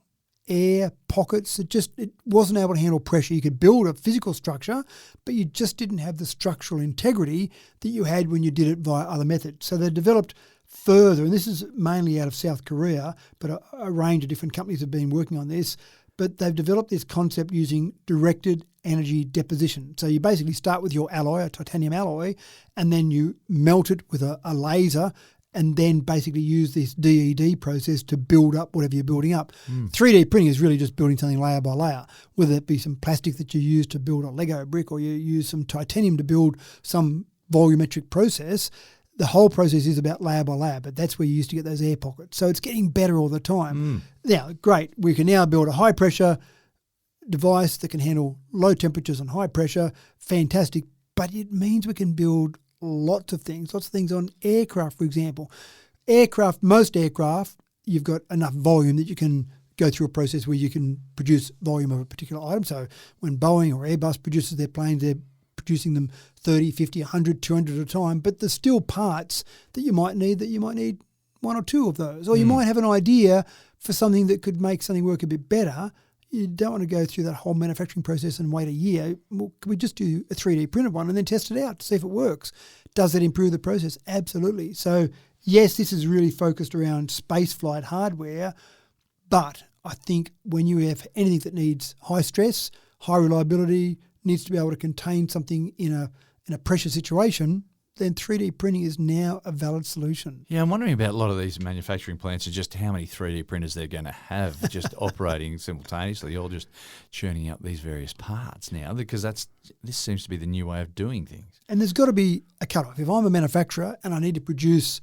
air pockets. It wasn't able to handle pressure. You could build a physical structure, but you just didn't have the structural integrity that you had when you did it via other methods. So they developed further, and this is mainly out of South Korea, but a range of different companies have been working on this, but they've developed this concept using directed energy deposition. So you basically start with your alloy, a titanium alloy, and then you melt it with a laser and then basically use this DED process to build up whatever you're building up. 3D printing is really just building something layer by layer, whether it be some plastic that you use to build a Lego brick or you use some titanium to build some volumetric process. The whole process is about layer by layer, but that's where you used to get those air pockets. So it's getting better all the time. Now, great, we can now build a high-pressure device that can handle low temperatures and high pressure. Fantastic. But it means we can build lots of things on aircraft, for example. most aircraft, you've got enough volume that you can go through a process where you can produce volume of a particular item. So when Boeing or Airbus produces their planes, they're producing them 30, 50, 100, 200 at a time. But there's still parts that you might need one or two of those. Or you might have an idea for something that could make something work a bit better. You don't want to go through that whole manufacturing process and wait a year. Well, can we just do a 3D printed one and then test it out to see if it works? Does it improve the process? Absolutely. So yes, this is really focused around space flight hardware, but I think when you have anything that needs high stress, high reliability, needs to be able to contain something in a pressure situation, then 3D printing is now a valid solution. Yeah, I'm wondering about a lot of these manufacturing plants and just how many 3D printers they're going to have just operating simultaneously, all just churning out these various parts now, because this seems to be the new way of doing things. And there's got to be a cutoff. If I'm a manufacturer and I need to produce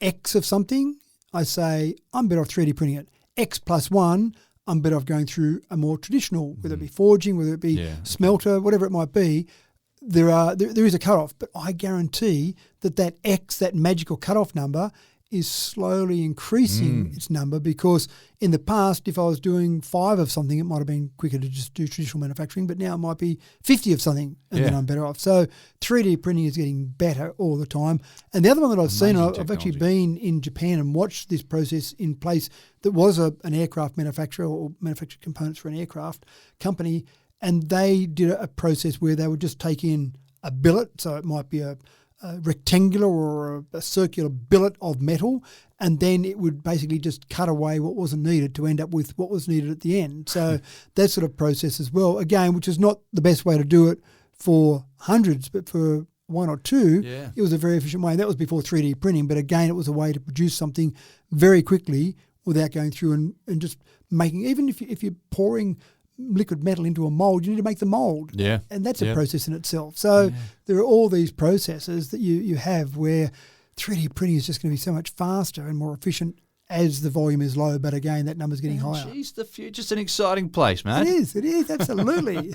X of something, I say I'm better off 3D printing it. X plus 1, I'm better off going through a more traditional, whether it be forging, whether it be smelter, whatever it might be. There is a cutoff, but I guarantee that X, that magical cutoff number, is slowly increasing its number, because in the past, if I was doing 5 of something, it might have been quicker to just do traditional manufacturing, but now it might be 50 of something and then I'm better off. So 3D printing is getting better all the time. And the other one that I've seen, I've actually been in Japan and watched this process in place that was an aircraft manufacturer or manufactured components for an aircraft company, and they did a process where they would just take in a billet, so it might be a rectangular or a circular billet of metal, and then it would basically just cut away what wasn't needed to end up with what was needed at the end. So that sort of process as well, again, which is not the best way to do it for hundreds, but for 1 or 2, it was a very efficient way. That was before 3D printing, but again, it was a way to produce something very quickly without going through and just making, even if you're pouring liquid metal into a mold, you need to make the mold. Yeah. And that's a process in itself. So there are all these processes that you have where 3D printing is just going to be so much faster and more efficient as the volume is low. But again, that number's getting higher. Geez, the future's an exciting place, mate. It is, absolutely.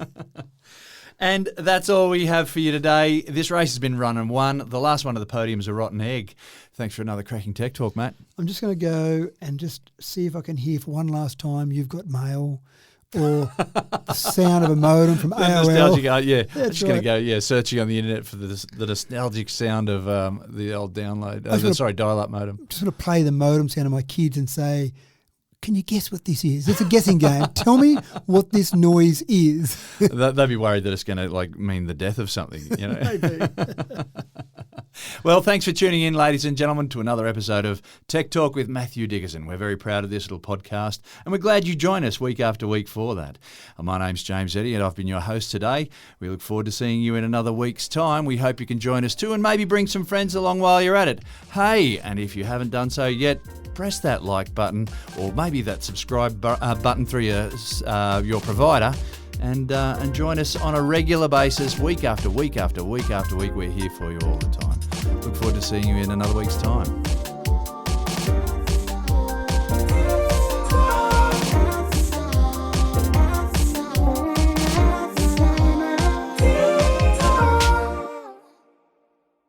And that's all we have for you today. This race has been run and won. The last one of the podium is a rotten egg. Thanks for another cracking tech talk, mate. I'm just going to go and just see if I can hear for one last time, "You've got mail," or the sound of a modem from AOL. Nostalgic, I'm just going to go, searching on the internet for the nostalgic sound of the old download. Dial-up modem. I'm just going to play the modem sound of my kids and say, "Can you guess what this is? It's a guessing game. Tell me what this noise is." They'd be worried that it's going to mean the death of something. Maybe. Well, thanks for tuning in, ladies and gentlemen, to another episode of Tech Talk with Matthew Dickerson. We're very proud of this little podcast, and we're glad you join us week after week for that. My name's James Eddy, and I've been your host today. We look forward to seeing you in another week's time. We hope you can join us too, and maybe bring some friends along while you're at it. Hey, and if you haven't done so yet, press that like button, or maybe that subscribe button through your provider, and join us on a regular basis, week after week after week after week. We're here for you all the time. Look forward to seeing you in another week's time.